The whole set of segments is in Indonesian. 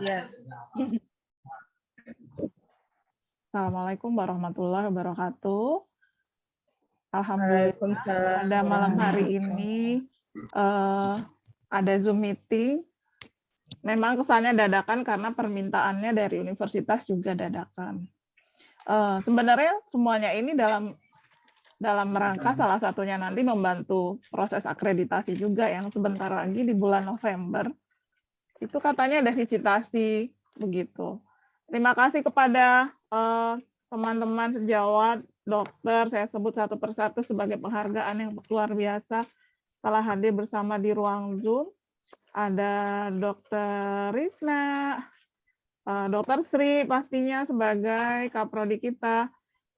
Ya. Assalamualaikum warahmatullahi wabarakatuh. Alhamdulillah Waalaikumsalam. pada malam hari ini ada Zoom meeting. Memang kesannya dadakan karena permintaannya dari universitas juga dadakan. Sebenarnya semuanya ini dalam rangka salah satunya nanti membantu proses akreditasi juga yang sebentar lagi di bulan November. Itu katanya ada visitasi begitu. Terima kasih kepada teman-teman sejawat, dokter, saya sebut satu persatu sebagai penghargaan yang luar biasa telah hadir bersama di ruang Zoom. Ada Dokter Risna, Dokter Sri pastinya sebagai Kaprodi kita,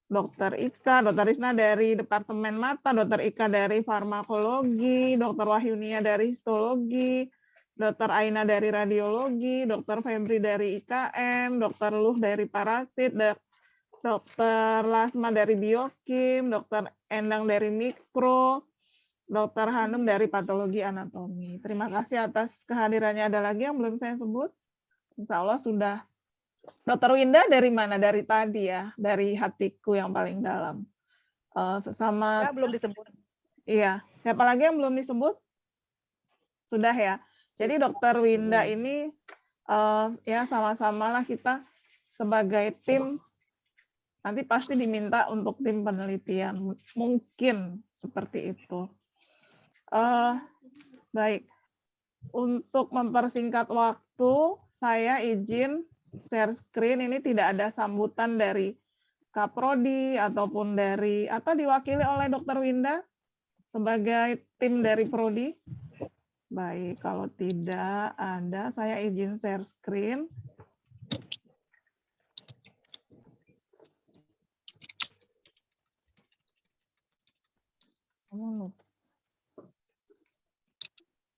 Dokter Ika, Dokter Risna dari Departemen Mata, Dokter Ika dari Farmakologi, Dokter Wahyunia dari Histologi, Dokter Aina dari Radiologi, Dokter Febri dari IKM, Dokter Luh dari Parasit, Dokter Lasma dari Biokim, Dokter Endang dari Mikro, Dokter Hanum dari Patologi Anatomi. Terima kasih atas kehadirannya. Ada lagi yang belum saya sebut? Insya Allah sudah. Dokter Winda dari mana? Dari tadi ya, dari hatiku yang paling dalam. Sesama. Ya, belum disebut. Iya. Siapa lagi yang belum disebut? Sudah ya. Jadi Dokter Winda ini ya sama-samalah kita sebagai tim nanti pasti diminta untuk tim penelitian. Mungkin seperti itu. Baik. Untuk mempersingkat waktu, saya izin share screen. Ini tidak ada sambutan dari Kaprodi ataupun dari atau diwakili oleh Dokter Winda sebagai tim dari Prodi. Baik, kalau tidak ada, saya izin share screen.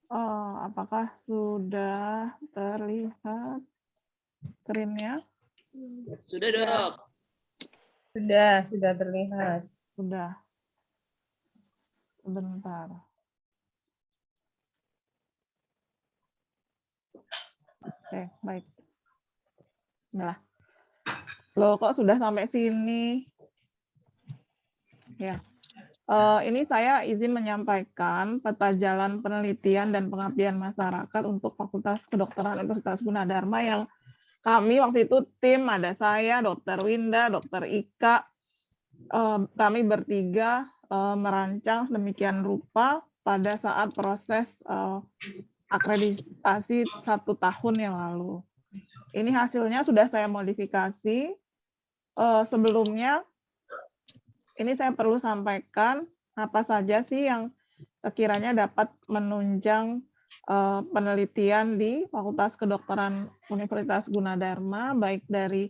Oh, apakah sudah terlihat screen-nya? Sudah, Dok. Sudah terlihat. Sudah. Sebentar. Oke, baik. Nah, loh kok sudah sampai sini? Ya. Ini saya izin menyampaikan peta jalan penelitian dan pengabdian masyarakat untuk Fakultas Kedokteran Universitas Gunadarma yang kami waktu itu tim, ada saya, Dokter Winda, Dokter Ika, kami bertiga merancang sedemikian rupa pada saat proses akreditasi 1 tahun yang lalu. Ini hasilnya sudah saya modifikasi. Sebelumnya, ini saya perlu sampaikan apa saja sih yang sekiranya dapat menunjang penelitian di Fakultas Kedokteran Universitas Gunadarma, baik dari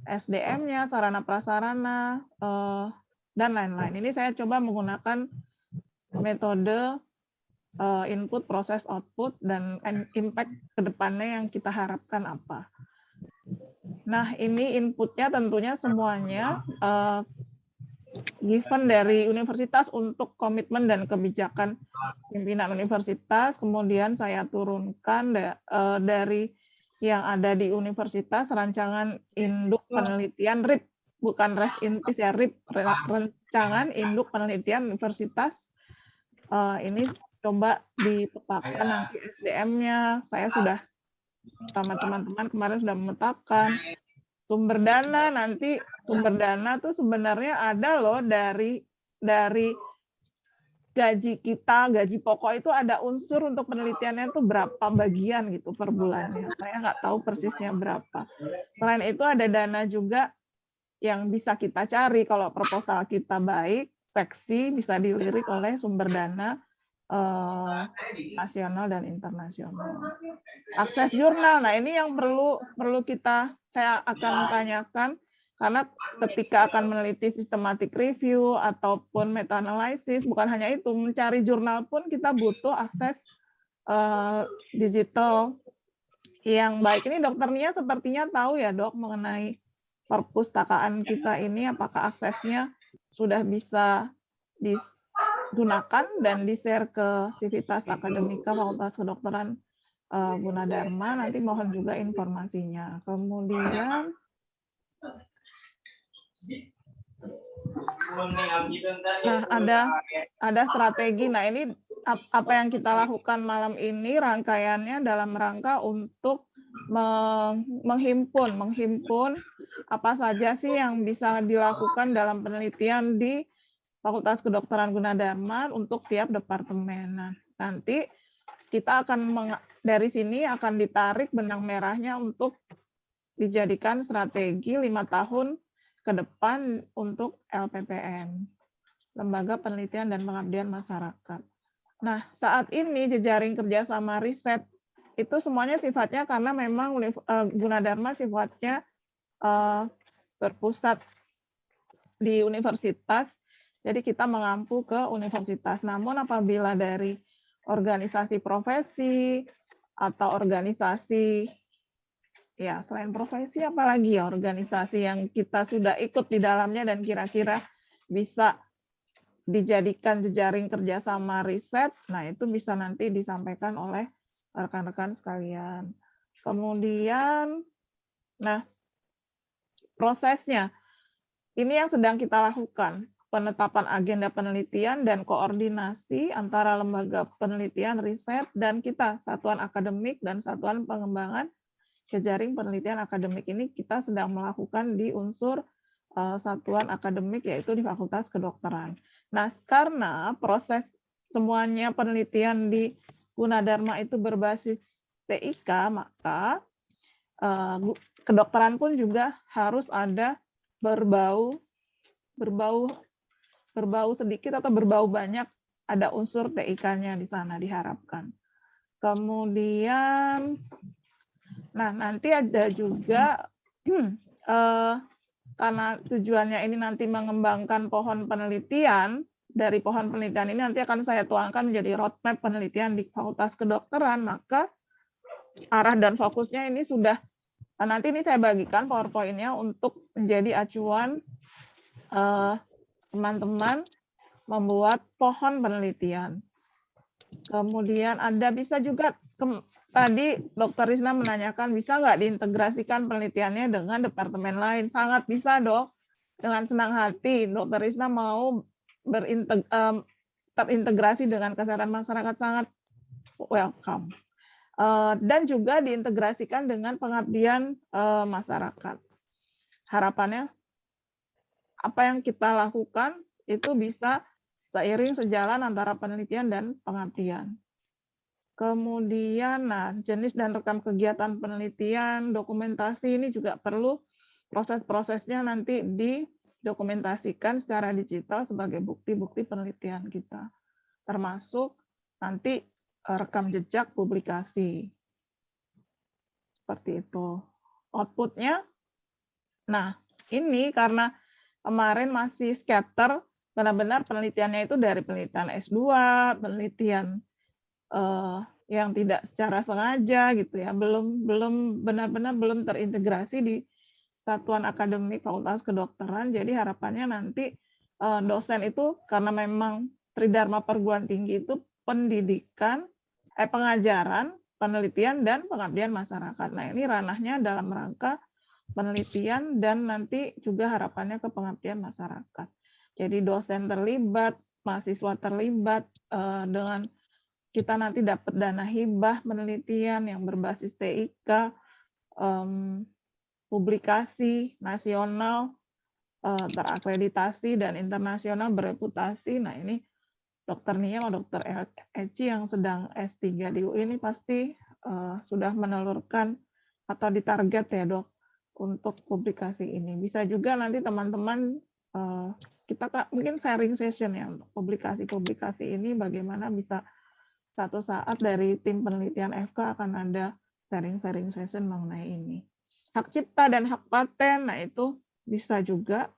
SDM-nya, sarana prasarana, dan lain-lain. Ini saya coba menggunakan metode input, proses, output, dan impact ke depannya yang kita harapkan apa. Nah, ini inputnya tentunya semuanya given dari universitas untuk komitmen dan kebijakan pimpinan universitas, kemudian saya turunkan dari yang ada di universitas, rancangan induk penelitian RIP, bukan res intis ya, RIP, rancangan induk penelitian universitas. Ini coba dipetakan nanti SDM-nya, saya sudah sama teman-teman kemarin sudah memetakan. Sumber dana nanti, sumber dana tuh sebenarnya ada loh dari gaji kita, gaji pokok itu ada unsur untuk penelitiannya itu berapa bagian gitu per bulannya. Saya nggak tahu persisnya berapa. Selain itu ada dana juga yang bisa kita cari kalau proposal kita baik, seksi bisa dilirik oleh sumber dana nasional dan internasional. Akses jurnal, nah ini yang perlu saya akan tanyakan, karena ketika akan meneliti systematic review ataupun meta-analysis, bukan hanya itu, mencari jurnal pun kita butuh akses digital yang baik. Ini Dokter Nia sepertinya tahu ya dok mengenai perpustakaan kita ini, apakah aksesnya sudah bisa digunakan dan di-share ke Sivitas Akademika Fakultas Kedokteran Gunadarma, nanti mohon juga informasinya. Kemudian ada strategi. Nah, ini apa yang kita lakukan malam ini rangkaiannya dalam rangka untuk menghimpun apa saja sih yang bisa dilakukan dalam penelitian di Fakultas Kedokteran Gunadarma untuk tiap departemen. Nah, nanti kita akan dari sini akan ditarik benang merahnya untuk dijadikan strategi 5 tahun ke depan untuk LPPM, Lembaga Penelitian dan Pengabdian Masyarakat. Nah, saat ini jejaring kerjasama riset itu semuanya sifatnya karena memang Gunadarma sifatnya berpusat di universitas, jadi kita mengampu ke universitas. Namun apabila dari organisasi profesi atau organisasi, ya selain profesi apalagi ya organisasi yang kita sudah ikut di dalamnya dan kira-kira bisa dijadikan jejaring kerjasama riset, nah itu bisa nanti disampaikan oleh rekan-rekan sekalian. Kemudian, nah prosesnya, ini yang sedang kita lakukan, penetapan agenda penelitian dan koordinasi antara lembaga penelitian, riset, dan kita, satuan akademik dan satuan pengembangan jejaring penelitian akademik ini kita sedang melakukan di unsur satuan akademik, yaitu di Fakultas Kedokteran. Nah, karena proses semuanya penelitian di Gunadarma itu berbasis TIK, maka kedokteran pun juga harus ada berbau sedikit atau berbau banyak, ada unsur TIK-nya di sana diharapkan. Kemudian, nah nanti ada juga karena tujuannya ini nanti mengembangkan pohon penelitian, dari pohon penelitian ini nanti akan saya tuangkan menjadi roadmap penelitian di Fakultas Kedokteran, maka arah dan fokusnya ini sudah, nanti ini saya bagikan PowerPoint-nya untuk menjadi acuan teman-teman membuat pohon penelitian. Kemudian ada bisa juga, tadi Dr. Risna menanyakan bisa nggak diintegrasikan penelitiannya dengan departemen lain? Sangat bisa, Dok. Dengan senang hati, Dr. Risna mau terintegrasi dengan kesehatan masyarakat, sangat welcome. Dan juga diintegrasikan dengan pengabdian masyarakat. Harapannya, apa yang kita lakukan itu bisa seiring sejalan antara penelitian dan pengabdian. Kemudian, nah, jenis dan rekam kegiatan penelitian, dokumentasi ini juga perlu proses-prosesnya nanti didokumentasikan secara digital sebagai bukti-bukti penelitian kita. Termasuk nanti rekam jejak publikasi. Seperti itu. Outputnya, nah ini karena kemarin masih scatter, benar-benar penelitiannya itu dari penelitian S2, penelitian yang tidak secara sengaja gitu ya, belum benar-benar belum terintegrasi di satuan akademik Fakultas Kedokteran. Jadi harapannya nanti dosen itu, karena memang Tridharma Perguruan Tinggi itu pendidikan, pengajaran, penelitian, dan pengabdian masyarakat. Nah ini ranahnya dalam rangka penelitian dan nanti juga harapannya ke pengabdian masyarakat. Jadi dosen terlibat, mahasiswa terlibat, dengan kita nanti dapat dana hibah penelitian yang berbasis TIK, publikasi nasional, terakreditasi dan internasional bereputasi. Nah ini Dr. Nia sama Dr. Eci yang sedang S3 di UI ini pasti sudah menelurkan atau ditarget ya Dok untuk publikasi ini. Bisa juga nanti teman-teman kita mungkin sharing session ya untuk publikasi-publikasi ini, bagaimana bisa satu saat dari tim penelitian FK akan ada sharing-sharing session mengenai ini. Hak cipta dan hak paten, nah itu bisa juga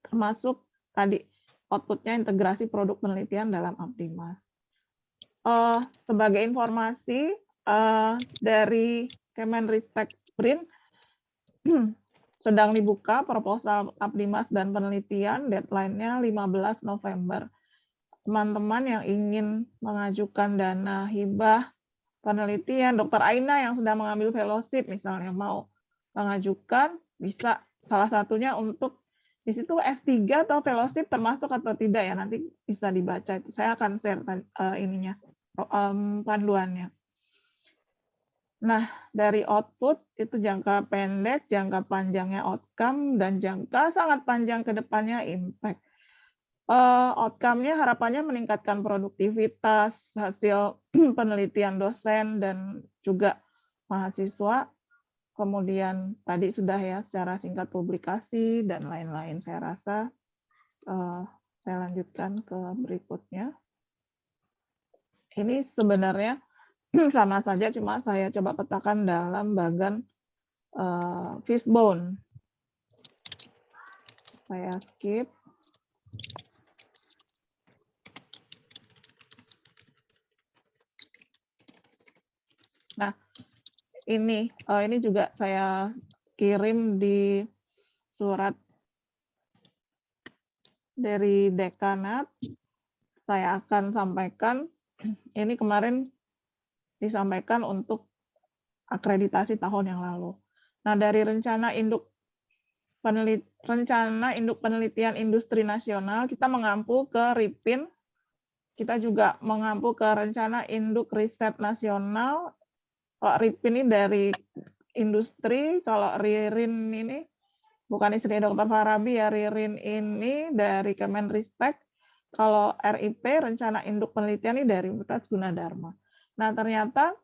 termasuk tadi outputnya integrasi produk penelitian dalam Apdimas. Sebagai informasi dari Kemenristek BRIN sedang dibuka proposal Apdimas dan penelitian, deadline-nya 15 November. Teman-teman yang ingin mengajukan dana hibah penelitian, Dr. Aina yang sedang mengambil fellowship misalnya mau mengajukan, bisa salah satunya untuk di situ S3 atau fellowship termasuk atau tidak ya, nanti bisa dibaca. Saya akan share panduannya. Nah, dari output itu jangka pendek, jangka panjangnya outcome, dan jangka sangat panjang ke depannya impact. Outcome-nya harapannya meningkatkan produktivitas, hasil penelitian dosen dan juga mahasiswa. Kemudian tadi sudah ya secara singkat publikasi dan lain-lain. Saya rasa saya lanjutkan ke berikutnya. Ini sebenarnya sama saja, cuma saya coba petakan dalam bagan fishbone. Saya skip. Nah, ini juga saya kirim di surat dari dekanat. Saya akan sampaikan, ini kemarin disampaikan untuk akreditasi tahun yang lalu. Nah, dari rencana induk penelitian industri nasional, kita mengampu ke RIPIN, kita juga mengampu ke rencana induk riset nasional. Kalau RIPIN ini dari industri, kalau RIRIN ini bukan istri Dr. Farabi ya, RIRIN ini dari Kemenristek. Kalau RIP, rencana induk penelitian ini dari Universitas Gunadarma. Nah, ternyata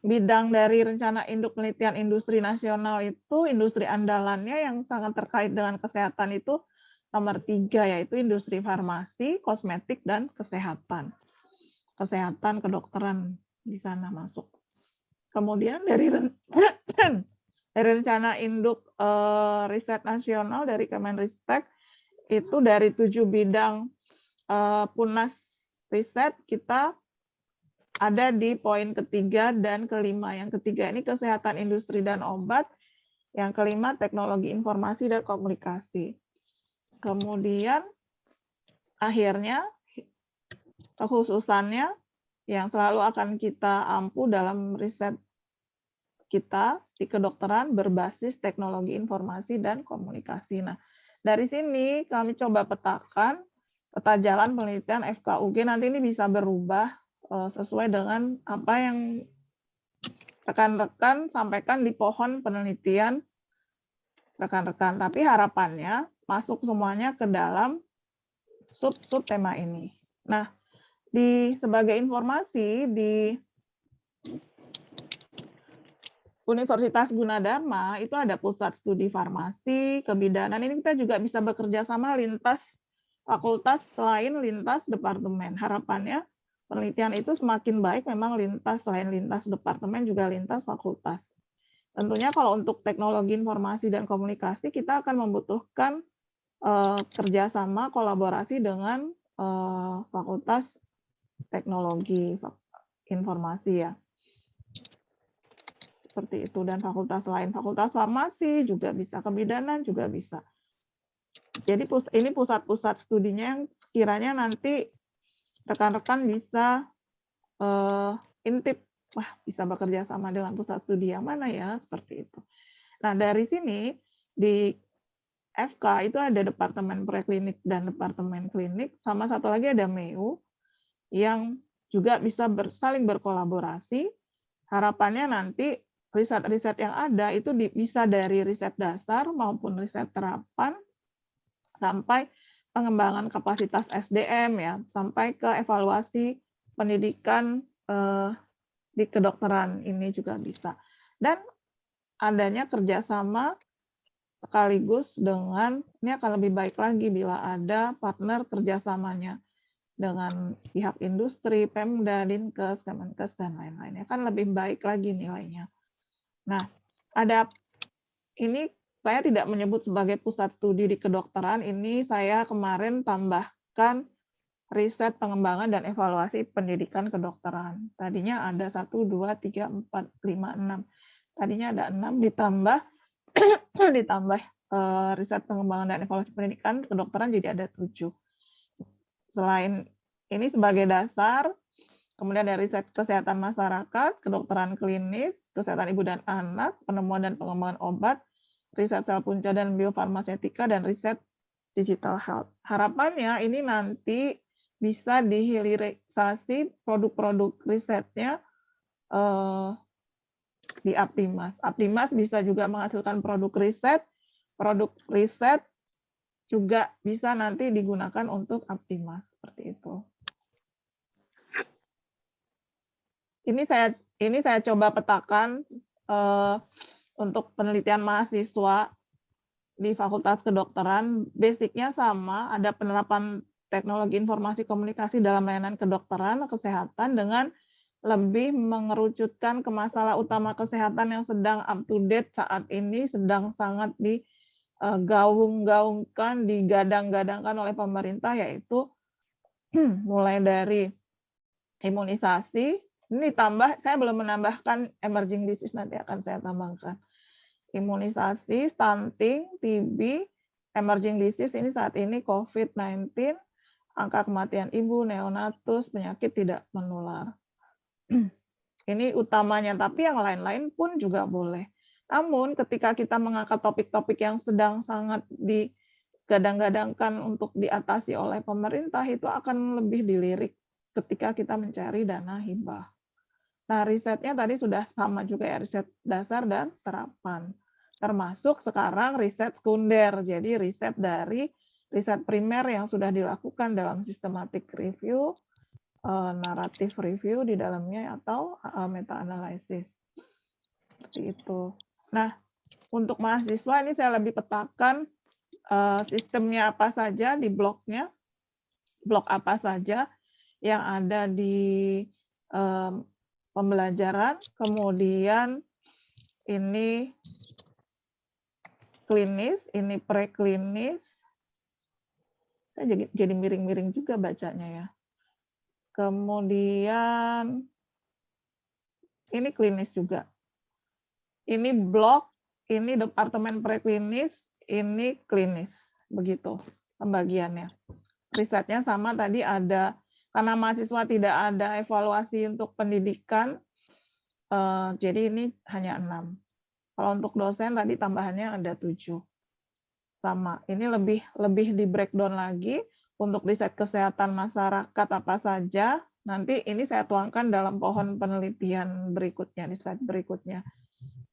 bidang dari rencana induk penelitian industri nasional itu, industri andalannya yang sangat terkait dengan kesehatan itu nomor 3, yaitu industri farmasi, kosmetik, dan kesehatan. Kesehatan, kedokteran di sana masuk. Kemudian dari rencana induk riset nasional dari Kemenristek, itu dari 7 bidang Punas riset, kita ada di poin ketiga dan kelima. Yang ketiga ini kesehatan industri dan obat. Yang kelima teknologi informasi dan komunikasi. Kemudian akhirnya kekhususannya yang selalu akan kita ampu dalam riset kita di kedokteran berbasis teknologi informasi dan komunikasi. Nah, dari sini kami coba petakan peta jalan penelitian FKUG. Nanti ini bisa berubah sesuai dengan apa yang rekan-rekan sampaikan di pohon penelitian rekan-rekan. Tapi harapannya masuk semuanya ke dalam sub-sub tema ini. Nah, sebagai informasi di Universitas Gunadarma itu ada pusat studi farmasi, kebidanan. Ini kita juga bisa bekerja sama lintas fakultas selain lintas departemen. Harapannya penelitian itu semakin baik memang selain lintas departemen juga lintas fakultas. Tentunya kalau untuk teknologi informasi dan komunikasi kita akan membutuhkan kerjasama kolaborasi dengan fakultas teknologi informasi ya. Seperti itu, dan fakultas lain, fakultas farmasi juga bisa, kebidanan juga bisa. Jadi ini pusat-pusat studinya yang sekiranya nanti rekan-rekan bisa intip, wah bisa bekerja sama dengan pusat studi yang mana ya, seperti itu. Nah, dari sini di FK itu ada departemen preklinik dan departemen klinik, sama satu lagi ada MEU yang juga bisa saling berkolaborasi. Harapannya nanti riset-riset yang ada itu bisa dari riset dasar maupun riset terapan sampai pengembangan kapasitas SDM ya, sampai ke evaluasi pendidikan di kedokteran ini juga bisa. Dan adanya kerjasama sekaligus dengan, ini akan lebih baik lagi bila ada partner kerjasamanya dengan pihak industri, Pemda, Dinkes, Kemenkes, dan lain-lainnya, kan lebih baik lagi nilainya. Nah, ini saya tidak menyebut sebagai pusat studi di kedokteran, ini saya kemarin tambahkan riset pengembangan dan evaluasi pendidikan kedokteran. Tadinya ada 1, 2, 3, 4, 5, 6. Tadinya ada 6 ditambah riset pengembangan dan evaluasi pendidikan kedokteran jadi ada 7. Selain ini sebagai dasar, Kemudian dari riset kesehatan masyarakat, kedokteran klinis, kesehatan ibu dan anak, penemuan dan pengembangan obat, riset sel punca dan biofarmasetika, dan riset digital health. Harapannya ini nanti bisa dihilirisasi produk-produk risetnya di Aptimas. Aptimas bisa juga menghasilkan produk riset juga bisa nanti digunakan untuk Aptimas, seperti itu. Ini saya coba petakan untuk penelitian mahasiswa di Fakultas Kedokteran. Basicnya sama, ada penerapan teknologi informasi komunikasi dalam layanan kedokteran, kesehatan dengan lebih mengerucutkan ke masalah utama kesehatan yang sedang up to date saat ini, sedang sangat digaung-gaungkan, digadang-gadangkan oleh pemerintah, yaitu mulai dari imunisasi. Ini tambah, saya belum menambahkan emerging disease, nanti akan saya tambahkan. Imunisasi, stunting, TB, emerging disease ini saat ini COVID-19, angka kematian ibu, neonatus, penyakit tidak menular. Ini utamanya, tapi yang lain-lain pun juga boleh. Namun ketika kita mengangkat topik-topik yang sedang sangat digadang-gadangkan untuk diatasi oleh pemerintah, itu akan lebih dilirik ketika kita mencari dana hibah. Nah, risetnya tadi sudah sama juga ya, riset dasar dan terapan. Termasuk sekarang riset sekunder, jadi riset dari riset primer yang sudah dilakukan dalam systematic review, narrative review di dalamnya, atau meta-analysis. Seperti itu. Nah, untuk mahasiswa ini saya lebih petakan sistemnya apa saja di bloknya, blok apa saja yang ada di pembelajaran, kemudian ini klinis, ini preklinis. Saya jadi miring-miring juga bacanya ya. Kemudian ini klinis juga. Ini blok, ini departemen preklinis, ini klinis. Begitu pembagiannya. Risetnya sama tadi ada, karena mahasiswa tidak ada evaluasi untuk pendidikan, jadi ini hanya 6. Kalau untuk dosen tadi tambahannya ada 7. Sama, ini lebih di breakdown lagi. Untuk riset kesehatan masyarakat apa saja, nanti ini saya tuangkan dalam pohon penelitian berikutnya, di slide berikutnya.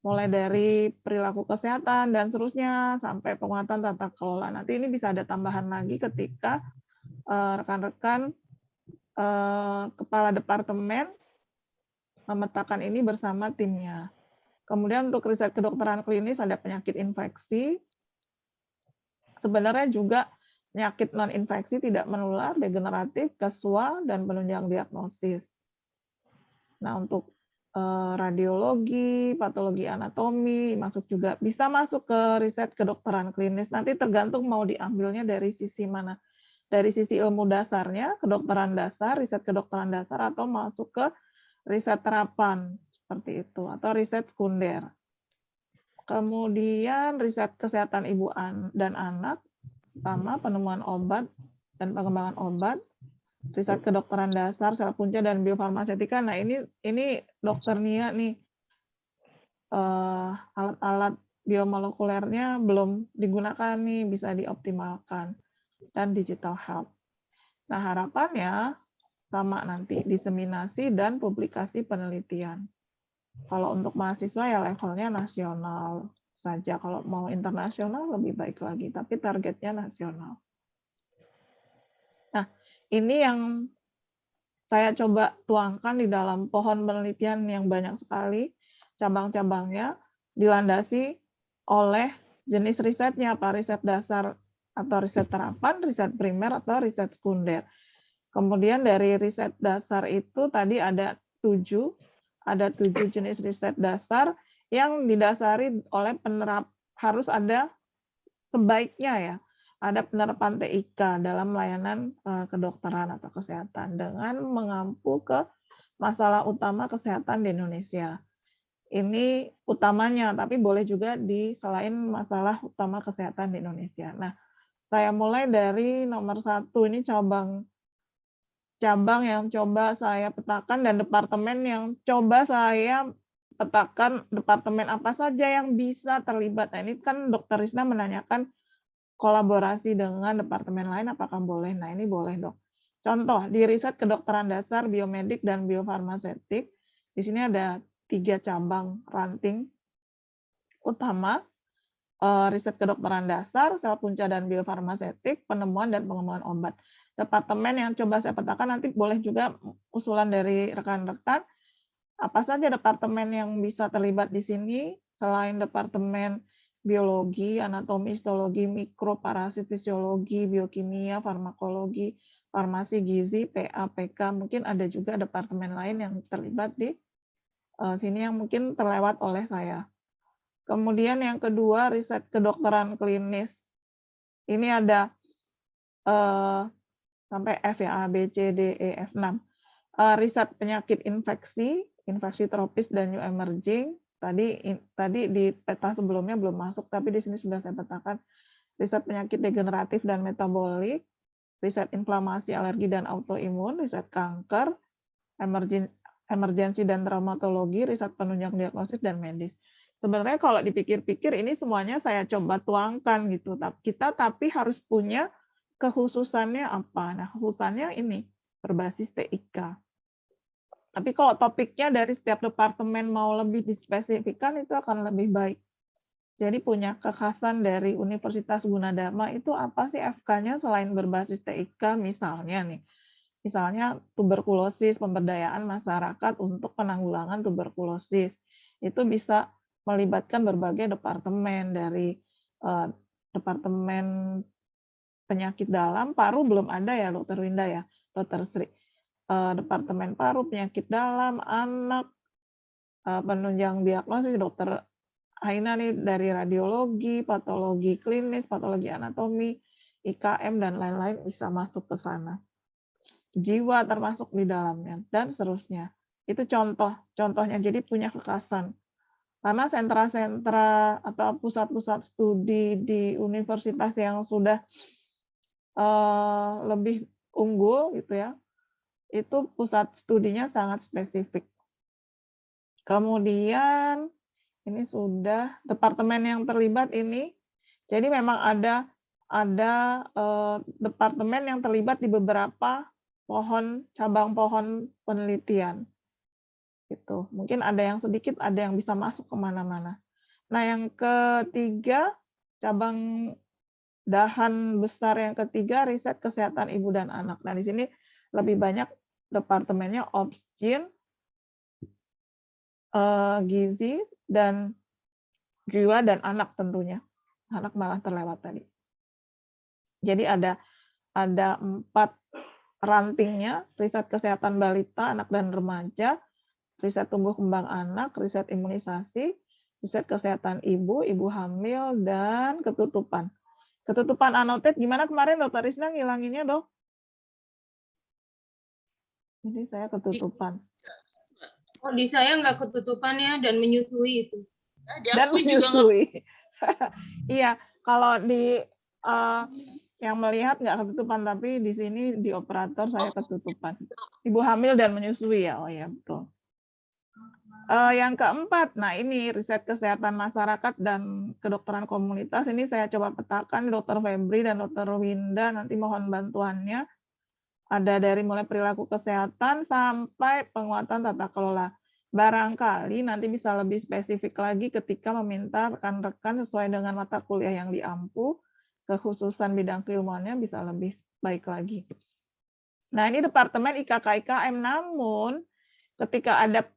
Mulai dari perilaku kesehatan dan seterusnya, sampai penguatan tata kelola. Nanti ini bisa ada tambahan lagi ketika rekan-rekan kepala departemen memetakan ini bersama timnya. Kemudian untuk riset kedokteran klinis ada penyakit infeksi. Sebenarnya juga penyakit non-infeksi tidak menular, degeneratif, kesua, dan penunjang diagnosis. Nah, untuk radiologi, patologi anatomi, masuk juga. Bisa masuk ke riset kedokteran klinis. Nanti tergantung mau diambilnya dari sisi mana. Dari sisi ilmu dasarnya, kedokteran dasar, riset kedokteran dasar, atau masuk ke riset terapan, seperti itu, atau riset sekunder. Kemudian riset kesehatan ibu dan anak, sama penemuan obat dan pengembangan obat, riset kedokteran dasar, sel punca dan biofarmasetika. Nah, ini dokter Nia nih, alat-alat biomolekulernya belum digunakan nih, bisa dioptimalkan, dan digital health. Nah, harapannya sama nanti diseminasi dan publikasi penelitian. Kalau untuk mahasiswa ya levelnya nasional saja, kalau mau internasional lebih baik lagi, tapi targetnya nasional. Nah, ini yang saya coba tuangkan di dalam pohon penelitian yang banyak sekali cabang-cabangnya, dilandasi oleh jenis risetnya, apa riset dasar atau riset terapan, riset primer atau riset sekunder. Kemudian dari riset dasar itu tadi ada 7 jenis riset dasar yang didasari oleh harus ada sebaiknya ya, ada penerapan TIK dalam layanan kedokteran atau kesehatan dengan mengampu ke masalah utama kesehatan di Indonesia. Ini utamanya, tapi boleh juga selain masalah utama kesehatan di Indonesia. Nah, saya mulai dari nomor 1, ini cabang cabang yang coba saya petakan dan departemen yang coba saya petakan, departemen apa saja yang bisa terlibat. Nah, ini kan Dr. Risna menanyakan kolaborasi dengan departemen lain apakah boleh? Nah, ini boleh, Dok. Contoh, di riset kedokteran dasar, biomedik, dan biofarmasetik, di sini ada 3 cabang ranting utama, riset kedokteran dasar, sel punca dan biofarmasetik, penemuan dan pengembangan obat. Departemen yang coba saya petakan nanti boleh juga usulan dari rekan-rekan, apa saja departemen yang bisa terlibat di sini, selain departemen biologi, anatomi, histologi, mikro, parasit, fisiologi, biokimia, farmakologi, farmasi, gizi, PA, PK, mungkin ada juga departemen lain yang terlibat di sini yang mungkin terlewat oleh saya. Kemudian yang kedua, riset kedokteran klinis. Ini ada sampai F ya, A, B, C, D, E, F, 6. Riset penyakit infeksi, infeksi tropis dan new emerging. Tadi di peta sebelumnya belum masuk, tapi di sini sudah saya petakan. Riset penyakit degeneratif dan metabolik, riset inflamasi, alergi dan autoimun, riset kanker, emergensi dan traumatologi, riset penunjang diagnosis dan medis. Sebenarnya kalau dipikir-pikir ini semuanya saya coba tuangkan gitu. Kita tapi harus punya kekhususannya apa? Nah, kekhususannya ini berbasis TIK. Tapi kalau topiknya dari setiap departemen mau lebih dispesifikkan itu akan lebih baik. Jadi punya kekhasan dari Universitas Gunadarma itu apa sih FK-nya selain berbasis TIK misalnya nih. Misalnya tuberkulosis, pemberdayaan masyarakat untuk penanggulangan tuberkulosis. Itu bisa melibatkan berbagai departemen dari departemen penyakit dalam, paru belum ada ya Dokter Winda ya, Dokter Sri. Departemen paru, penyakit dalam, anak, penunjang diagnosis, Dokter Aina nih dari radiologi, patologi klinis, patologi anatomi, IKM, dan lain-lain bisa masuk ke sana. Jiwa termasuk di dalamnya, dan seterusnya. Itu contohnya, jadi punya kekhasan. Karena sentra-sentra atau pusat-pusat studi di universitas yang sudah lebih unggul gitu ya, itu pusat studinya sangat spesifik. Kemudian ini sudah departemen yang terlibat ini. Jadi memang ada departemen yang terlibat di beberapa cabang pohon penelitian. Gitu. Mungkin ada yang sedikit, ada yang bisa masuk kemana-mana. Nah, yang ketiga, cabang dahan besar yang ketiga, riset kesehatan ibu dan anak. Nah, di sini lebih banyak departemennya obsgin, gizi, dan jiwa dan anak tentunya. Anak malah terlewat tadi. Jadi ada 4 rantingnya, riset kesehatan balita, anak dan remaja, riset tumbuh kembang anak, riset imunisasi, riset kesehatan ibu, ibu hamil, dan ketutupan. Ketutupan anotet gimana kemarin Dokter Risna ngilanginnya, Dok? Ini saya ketutupan. Oh, di saya nggak ketutupan ya, dan menyusui itu. Dan menyusui. Iya, kalau di yang melihat nggak ketutupan, tapi di sini di operator saya ketutupan. Ibu hamil dan menyusui ya, oh ya betul. Yang keempat, nah ini riset kesehatan masyarakat dan kedokteran komunitas, ini saya coba petakan Dr. Febri dan Dr. Winda, nanti mohon bantuannya. Ada dari mulai perilaku kesehatan sampai penguatan tata kelola. Barangkali nanti bisa lebih spesifik lagi ketika meminta rekan-rekan sesuai dengan mata kuliah yang diampu, kekhususan bidang keilmuannya bisa lebih baik lagi. Nah, ini Departemen IKK-IKM, namun ketika ada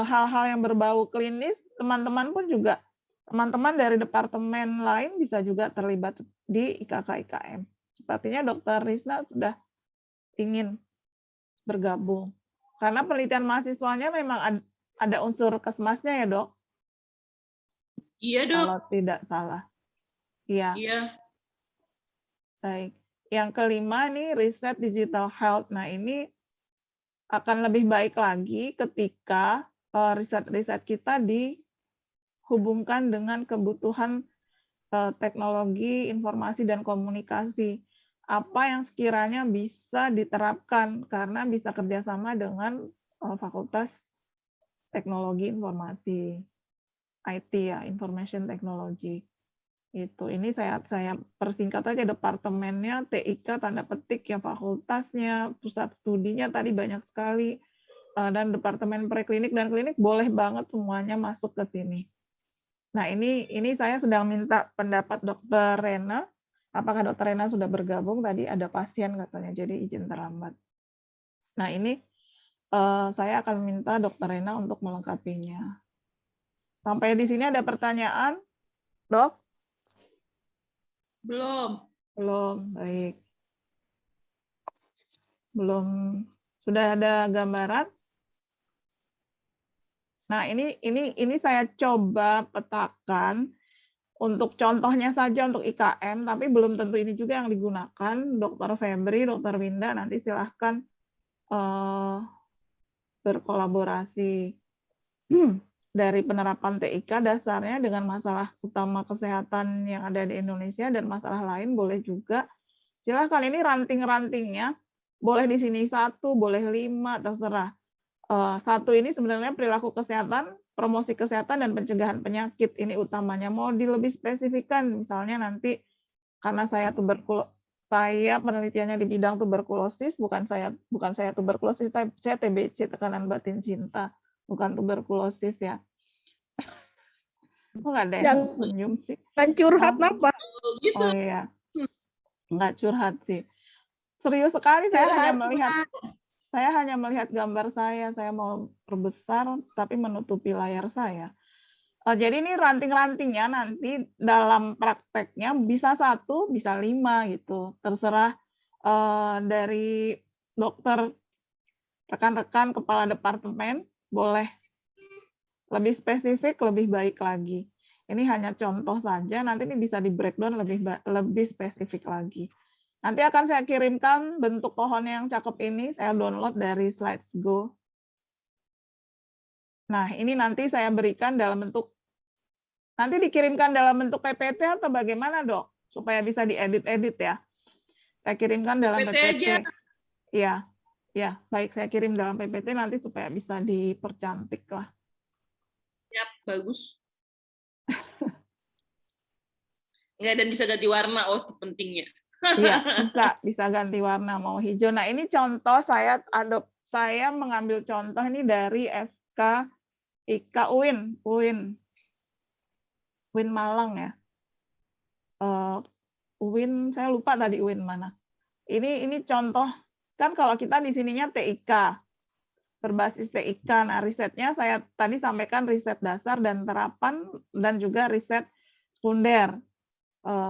hal-hal yang berbau klinis, teman-teman pun juga, teman-teman dari departemen lain bisa juga terlibat di IKK-IKM. Sepertinya Dr. Risna sudah ingin bergabung. Karena penelitian mahasiswanya memang ada unsur kesmasnya ya, Dok? Iya, Dok. Kalau tidak salah. Iya. Iya. Baik. Yang kelima nih riset digital health. Nah, ini akan lebih baik lagi ketika riset-riset kita dihubungkan dengan kebutuhan teknologi, informasi, dan komunikasi. apa yang sekiranya bisa diterapkan karena bisa kerjasama dengan Fakultas Teknologi Informasi, IT ya, Information Technology. Ini saya persingkat aja, departemennya TIK tanda petik ya, fakultasnya, pusat studinya tadi banyak sekali, dan departemen preklinik dan klinik boleh banget semuanya masuk ke sini. Nah, ini saya sedang minta pendapat Dr. Rena. Apakah Dr. Rena sudah bergabung? Tadi ada pasien katanya, jadi izin terlambat. Nah, ini saya akan minta Dr. Rena untuk melengkapinya. Sampai di sini ada pertanyaan, Dok? Belum. Belum, baik. Belum, sudah ada gambaran? Nah, ini saya coba petakan untuk contohnya saja untuk IKM, tapi belum tentu ini juga yang digunakan. Dr. Febri, Dr. Winda, nanti silahkan berkolaborasi. Dari penerapan TIK dasarnya dengan masalah utama kesehatan yang ada di Indonesia dan masalah lain boleh juga. Silahkan, ini ranting-rantingnya, boleh di sini 1, boleh 5, terserah. 1 ini sebenarnya perilaku kesehatan, promosi kesehatan, dan pencegahan penyakit. Ini utamanya. Mau lebih spesifikkan, misalnya nanti karena saya penelitiannya di bidang tuberkulosis, bukan saya tuberkulosis, tapi saya TBC, tekanan batin cinta, bukan tuberkulosis ya. Kok nggak ada yang senyum sih? Kan curhat napa? Gitu. Oh iya, nggak curhat sih. Serius sekali, saya hanya melihat gambar saya mau perbesar tapi menutupi layar saya. Jadi ini ranting-rantingnya nanti dalam prakteknya bisa 1, bisa 5 gitu. Terserah dari dokter, rekan-rekan kepala departemen, boleh lebih spesifik, lebih baik lagi. Ini hanya contoh saja, nanti ini bisa di breakdown lebih spesifik lagi. Nanti akan saya kirimkan bentuk pohon yang cakep ini, saya download dari Slides.go. Nah, ini nanti saya berikan dalam bentuk, nanti dikirimkan dalam bentuk PPT atau bagaimana, Dok? Supaya bisa diedit-edit ya. Saya kirimkan dalam PPT. Iya, ya, baik, saya kirim dalam PPT nanti supaya bisa dipercantik lah. Yap, bagus. Enggak, dan bisa ganti warna. Oh, itu pentingnya. Iya, bisa ganti warna, mau hijau. Nah, ini contoh saya mengambil contoh ini dari FK IK UIN Malang ya. UIN, saya lupa tadi UIN mana. Ini contoh, kan kalau kita di sininya TIK, berbasis TIK. Nah, risetnya saya tadi sampaikan riset dasar dan terapan, dan juga riset sekunder.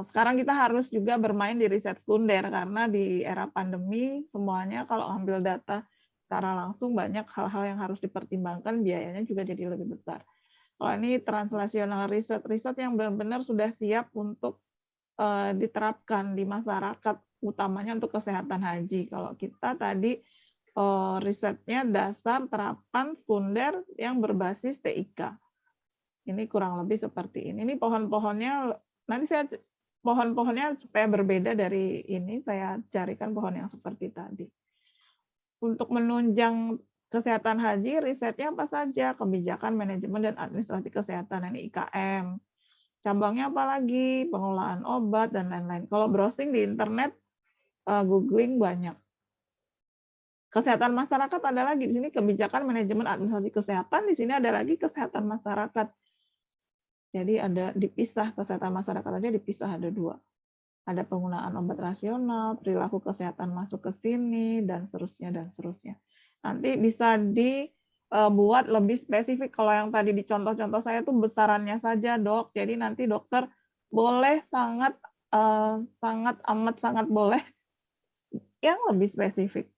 Sekarang kita harus juga bermain di riset sekunder, karena di era pandemi, semuanya kalau ambil data secara langsung, banyak hal-hal yang harus dipertimbangkan, biayanya juga jadi lebih besar. Kalau ini translasional riset yang benar-benar sudah siap untuk diterapkan di masyarakat, utamanya untuk kesehatan haji. Kalau kita tadi risetnya dasar, terapan, sekunder yang berbasis TIK. Ini kurang lebih seperti ini. Ini pohon-pohonnya, nanti saya pohon-pohonnya supaya berbeda dari ini, saya carikan pohon yang seperti tadi. Untuk menunjang kesehatan haji, risetnya apa saja? Kebijakan, manajemen, dan administrasi kesehatan, ini IKM. Cabangnya apa lagi? Pengelolaan obat, dan lain-lain. Kalau browsing di internet, googling banyak. Kesehatan masyarakat ada lagi di sini, kebijakan, manajemen, administrasi kesehatan. Di sini ada lagi kesehatan masyarakat. Jadi ada dipisah, kesehatan masyarakat aja dipisah, ada 2. Ada penggunaan obat rasional, perilaku kesehatan masuk ke sini, dan seterusnya. Nanti bisa dibuat lebih spesifik. Kalau yang tadi di contoh-contoh saya tuh besarannya saja, Dok. Jadi nanti dokter boleh sangat boleh yang lebih spesifik.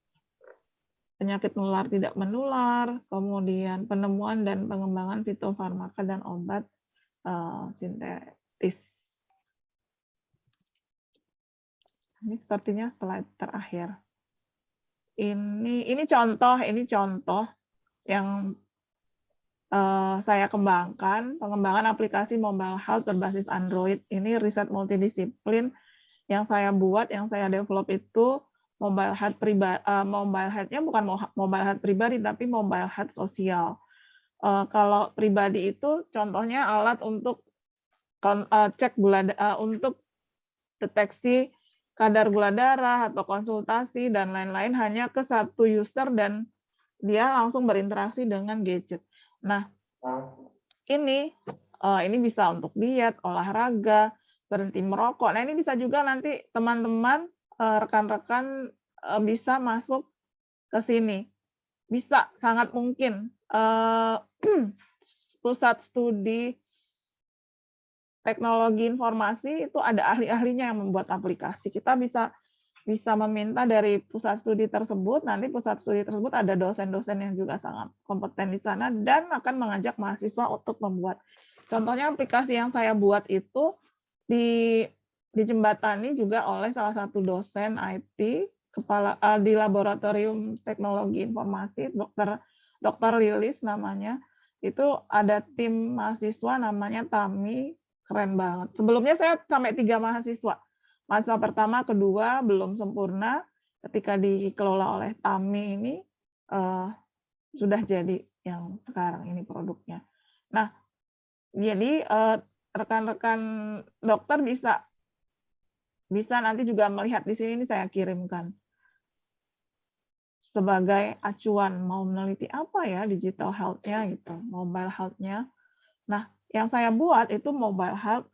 Penyakit menular tidak menular, kemudian penemuan dan pengembangan fitofarmaka dan obat sintetis. Ini sepertinya slide terakhir. Ini contoh yang saya kembangkan, pengembangan aplikasi mobile health berbasis Android. Ini riset multidisiplin Yang saya buat, yang saya develop itu mobile health pribadi, mobile health-nya bukan mobile health pribadi, tapi mobile health sosial. Kalau pribadi itu contohnya alat untuk cek gula, untuk deteksi kadar gula darah atau konsultasi dan lain-lain hanya ke satu user dan dia langsung berinteraksi dengan gadget. Nah, ini bisa untuk diet, olahraga, berhenti merokok. Nah, ini bisa juga nanti teman-teman, rekan-rekan bisa masuk ke sini. Bisa, sangat mungkin. Pusat studi teknologi informasi itu ada ahli-ahlinya yang membuat aplikasi. Kita bisa meminta dari pusat studi tersebut, nanti pusat studi tersebut ada dosen-dosen yang juga sangat kompeten di sana dan akan mengajak mahasiswa untuk membuat. Contohnya aplikasi yang saya buat itu dijembatani juga oleh salah satu dosen IT di Laboratorium Teknologi Informasi, Dr. Lilis namanya. Itu ada tim mahasiswa namanya Tami, keren banget. Sebelumnya saya sampai 3 mahasiswa. Mahasiswa pertama, kedua belum sempurna. Ketika dikelola oleh Tami ini sudah jadi yang sekarang ini produknya. Nah, jadi rekan-rekan dokter bisa nanti juga melihat di sini, ini saya kirimkan sebagai acuan mau meneliti apa ya digital health-nya gitu, mobile health-nya. Nah, yang saya buat itu mobile health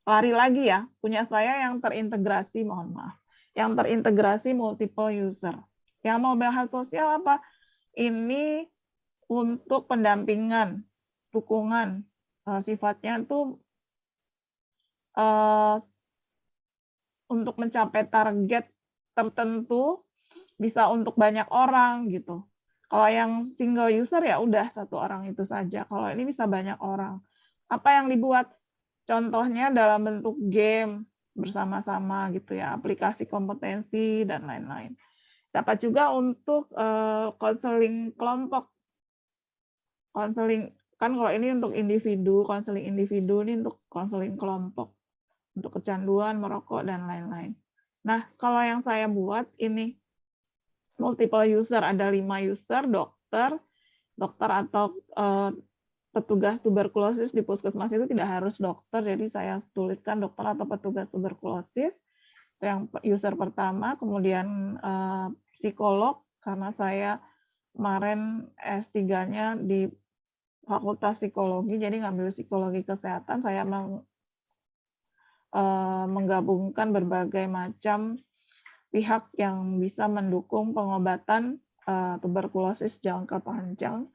lari lagi ya, punya saya yang terintegrasi, mohon maaf, yang terintegrasi multiple user. Yang mobile health sosial apa? Ini untuk pendampingan, dukungan, sifatnya itu untuk mencapai target tertentu, bisa untuk banyak orang gitu. Kalau yang single user ya udah satu orang itu saja. Kalau ini bisa banyak orang. Apa yang dibuat? Contohnya dalam bentuk game bersama-sama gitu ya, aplikasi kompetensi dan lain-lain. Dapat juga untuk konseling kelompok. Konseling kan kalau ini untuk individu, konseling individu, ini untuk konseling kelompok, untuk kecanduan, merokok dan lain-lain. Nah, kalau yang saya buat ini multiple user, ada 5 user, dokter atau petugas tuberkulosis di puskesmas itu tidak harus dokter, jadi saya tuliskan dokter atau petugas tuberkulosis, yang user pertama, kemudian psikolog, karena saya kemarin S3-nya di Fakultas Psikologi, jadi ngambil psikologi kesehatan, saya menggabungkan berbagai macam pihak yang bisa mendukung pengobatan tuberkulosis jangka panjang.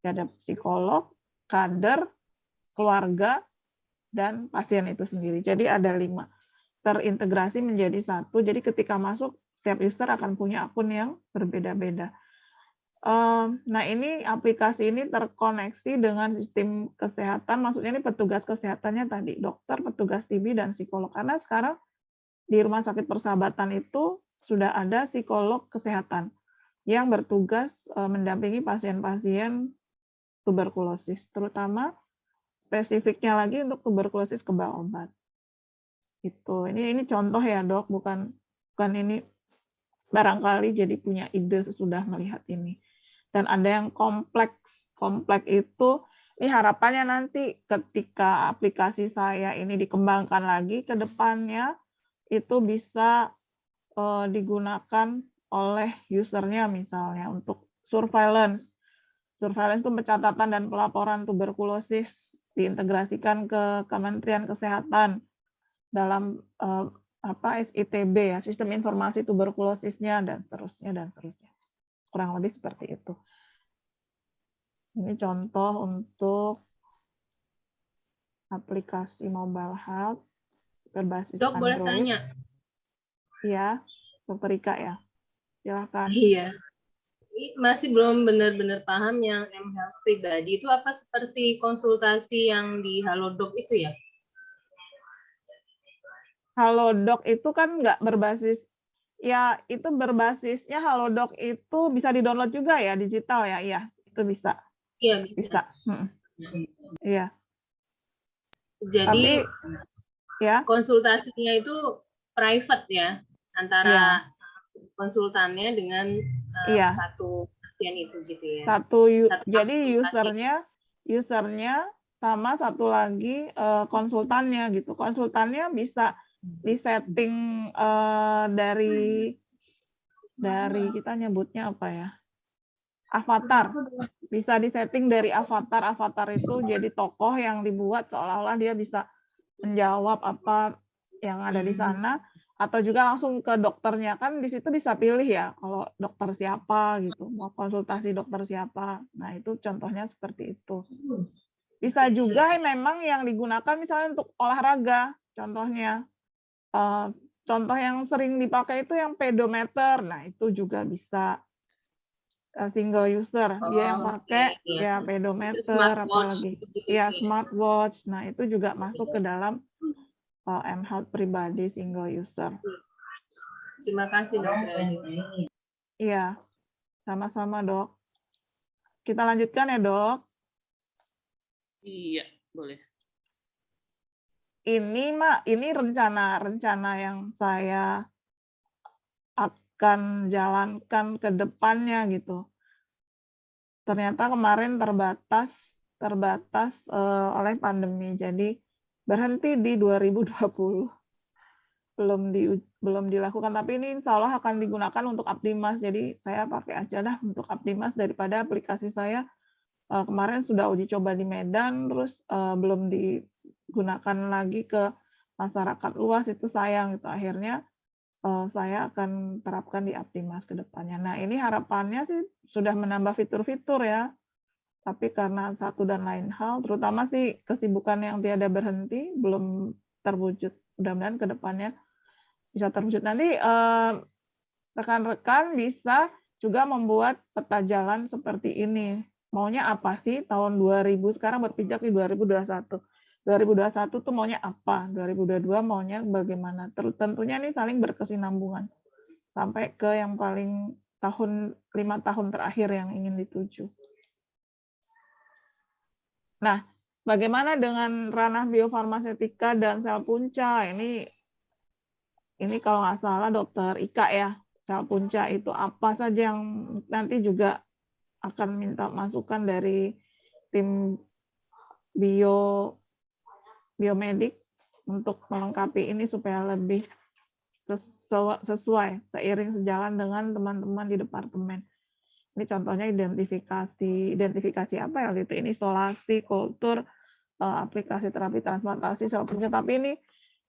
Ada psikolog, kader, keluarga, dan pasien itu sendiri. Jadi ada 5. Terintegrasi menjadi satu. Jadi ketika masuk, setiap user akan punya akun yang berbeda-beda. Nah, ini aplikasi ini terkoneksi dengan sistem kesehatan, maksudnya ini petugas kesehatannya tadi, dokter, petugas TB, dan psikolog. Karena sekarang di Rumah Sakit Persahabatan itu sudah ada psikolog kesehatan yang bertugas mendampingi pasien-pasien tuberkulosis, terutama spesifiknya lagi untuk tuberkulosis kebal obat. Ini contoh ya dok, bukan ini barangkali jadi punya ide sesudah melihat ini. Dan ada yang kompleks itu, ini harapannya nanti ketika aplikasi saya ini dikembangkan lagi ke depannya, itu bisa digunakan oleh usernya misalnya untuk surveillance. Surveillance itu pencatatan dan pelaporan tuberkulosis diintegrasikan ke Kementerian Kesehatan dalam SITB ya, sistem informasi tuberkulosisnya dan seterusnya. Kurang lebih seperti itu. Ini contoh untuk aplikasi mobile health berbasis Dok, Android. boleh tanya? Iya, Dr. Rika ya. Silakan. Iya. Masih belum benar-benar paham yang mHealth pribadi itu apa, seperti konsultasi yang di Halodoc itu ya? Halodoc itu kan nggak berbasis, ya itu berbasisnya Halodoc itu bisa di-download juga ya, digital ya, iya itu bisa. Iya, bisa. Iya. Jadi Ya, konsultasinya itu private ya, iya, antara konsultannya dengan iya. satu pasien itu gitu ya. Satu Jadi konsultasi. usernya sama satu lagi konsultannya gitu. Konsultannya bisa disetting dari kita nyebutnya apa ya? Avatar. Bisa disetting dari avatar. Avatar itu jadi tokoh yang dibuat seolah-olah dia bisa menjawab apa yang ada di sana, atau juga langsung ke dokternya. Kan di situ bisa pilih ya, kalau dokter siapa gitu, mau konsultasi dokter siapa. Nah, itu contohnya seperti itu. Bisa juga memang yang digunakan misalnya untuk olahraga, contohnya. Contoh yang sering dipakai itu yang pedometer. Nah, itu juga bisa single user. Dia yang pakai ya pedometer, Smartwatch apalagi gitu ya ya. smartwatch. Nah, itu juga masuk ke dalam mHealth pribadi single user. Terima kasih Dokter Edi. Iya, sama-sama dok. Kita lanjutkan ya dok. Iya, boleh. Ini rencana yang saya akan jalankan ke depannya gitu. Ternyata kemarin terbatas oleh pandemi. Jadi berhenti di 2020. Belum dilakukan, tapi ini insya Allah akan digunakan untuk Apdimas. Jadi saya pakai aja dah untuk Apdimas daripada aplikasi saya kemarin sudah uji coba di Medan, terus belum digunakan lagi ke masyarakat luas, itu sayang gitu. Akhirnya saya akan terapkan di Apdimas ke depannya. Nah, ini harapannya sih sudah menambah fitur-fitur ya, tapi karena satu dan lain hal, terutama sih kesibukan yang tiada berhenti, belum terwujud. Mudah-mudahan ke depannya bisa terwujud. Nanti rekan-rekan bisa juga membuat peta jalan seperti ini. Maunya apa sih tahun 2000, sekarang berpijak di 2021. 2021 tuh maunya apa? 2022 maunya bagaimana? Tentunya ini saling berkesinambungan. Sampai ke yang paling 5 tahun terakhir yang ingin dituju. Nah, bagaimana dengan ranah biofarmasetika dan sel punca? Ini kalau nggak salah Dokter Ika ya, sel punca itu apa saja yang nanti juga akan minta masukan dari tim biomedik untuk melengkapi ini supaya lebih sesuai, seiring sejalan dengan teman-teman di departemen. Ini contohnya identifikasi apa ya itu? Ini isolasi, kultur, aplikasi terapi transplantasi sel punca. Tapi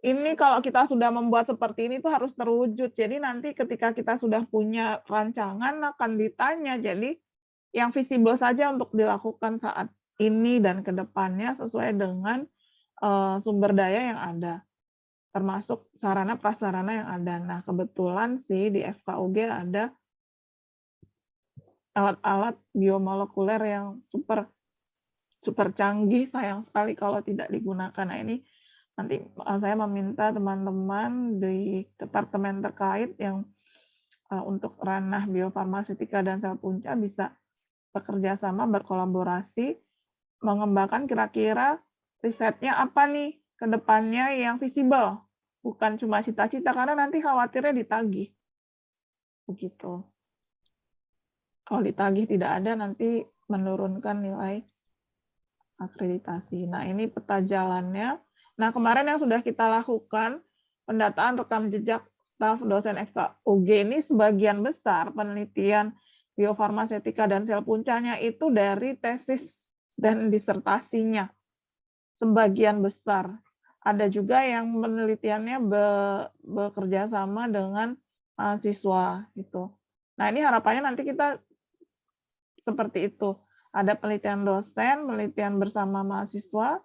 ini kalau kita sudah membuat seperti ini tuh harus terwujud. Jadi nanti ketika kita sudah punya rancangan akan ditanya. Jadi yang visible saja untuk dilakukan saat ini dan ke depannya sesuai dengan sumber daya yang ada, termasuk sarana prasarana yang ada. Nah, kebetulan sih di FKUG ada alat-alat biomolekuler yang super canggih, sayang sekali kalau tidak digunakan. Nah, ini nanti saya meminta teman-teman di departemen terkait yang untuk ranah biofarmasetika dan sel punca bisa bekerja sama, berkolaborasi, mengembangkan kira-kira risetnya apa nih ke depannya yang visible, bukan cuma cita-cita, karena nanti khawatirnya ditagih. Begitu. Kalau ditagih tidak ada, nanti menurunkan nilai akreditasi. Nah, ini peta jalannya. Nah, kemarin yang sudah kita lakukan, pendataan rekam jejak staf dosen FKUG ini sebagian besar penelitian biofarmasetika dan sel puncanya itu dari tesis dan disertasinya. Sebagian besar. Ada juga yang penelitiannya bekerja sama dengan mahasiswa gitu. Nah, ini harapannya nanti kita seperti itu. Ada penelitian dosen, penelitian bersama mahasiswa,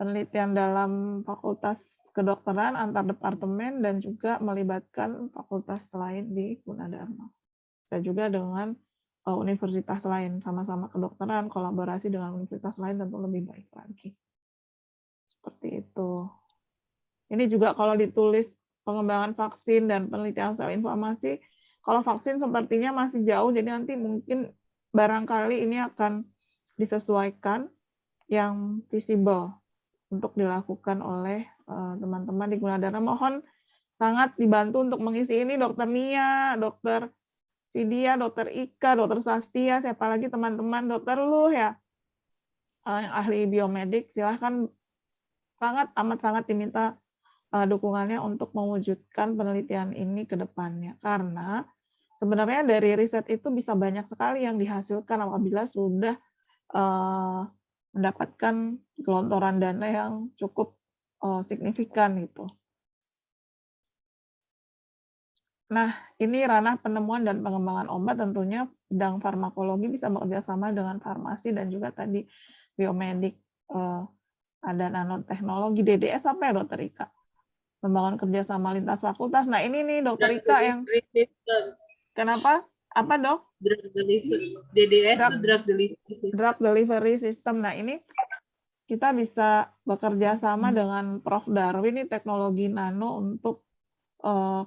penelitian dalam fakultas kedokteran antar departemen, dan juga melibatkan fakultas lain di Gunadarma. Saya juga dengan universitas lain, sama-sama kedokteran, kolaborasi dengan universitas lain tentu lebih baik lagi. Seperti itu. Ini juga kalau ditulis pengembangan vaksin dan penelitian sel informasi, kalau vaksin sepertinya masih jauh, jadi nanti mungkin barangkali ini akan disesuaikan yang visible. untuk dilakukan oleh teman-teman di Gunadarma. Mohon sangat dibantu untuk mengisi ini Dokter Nia, Dokter Vidya, Dokter Ika, Dokter Sastia, siapa lagi teman-teman, Dokter Luh ya, yang ahli biomedik, silahkan amat sangat diminta dukungannya untuk mewujudkan penelitian ini ke depannya. Karena sebenarnya dari riset itu bisa banyak sekali yang dihasilkan apabila sudah mendapatkan gelontoran dana yang cukup signifikan gitu. Nah, ini ranah penemuan dan pengembangan obat, tentunya bidang farmakologi bisa bekerja sama dengan farmasi dan juga tadi biomedik, ada nanoteknologi, DDS apa ya Dokter Ika? Membangun kerjasama lintas fakultas. Nah ini nih Dokter Drug Ika yang delivery system. kenapa? Apa Dok? Drug delivery. DDS itu drug delivery system. Drug delivery system. Nah ini kita bisa bekerja sama dengan Prof. Darwin, ini teknologi nano untuk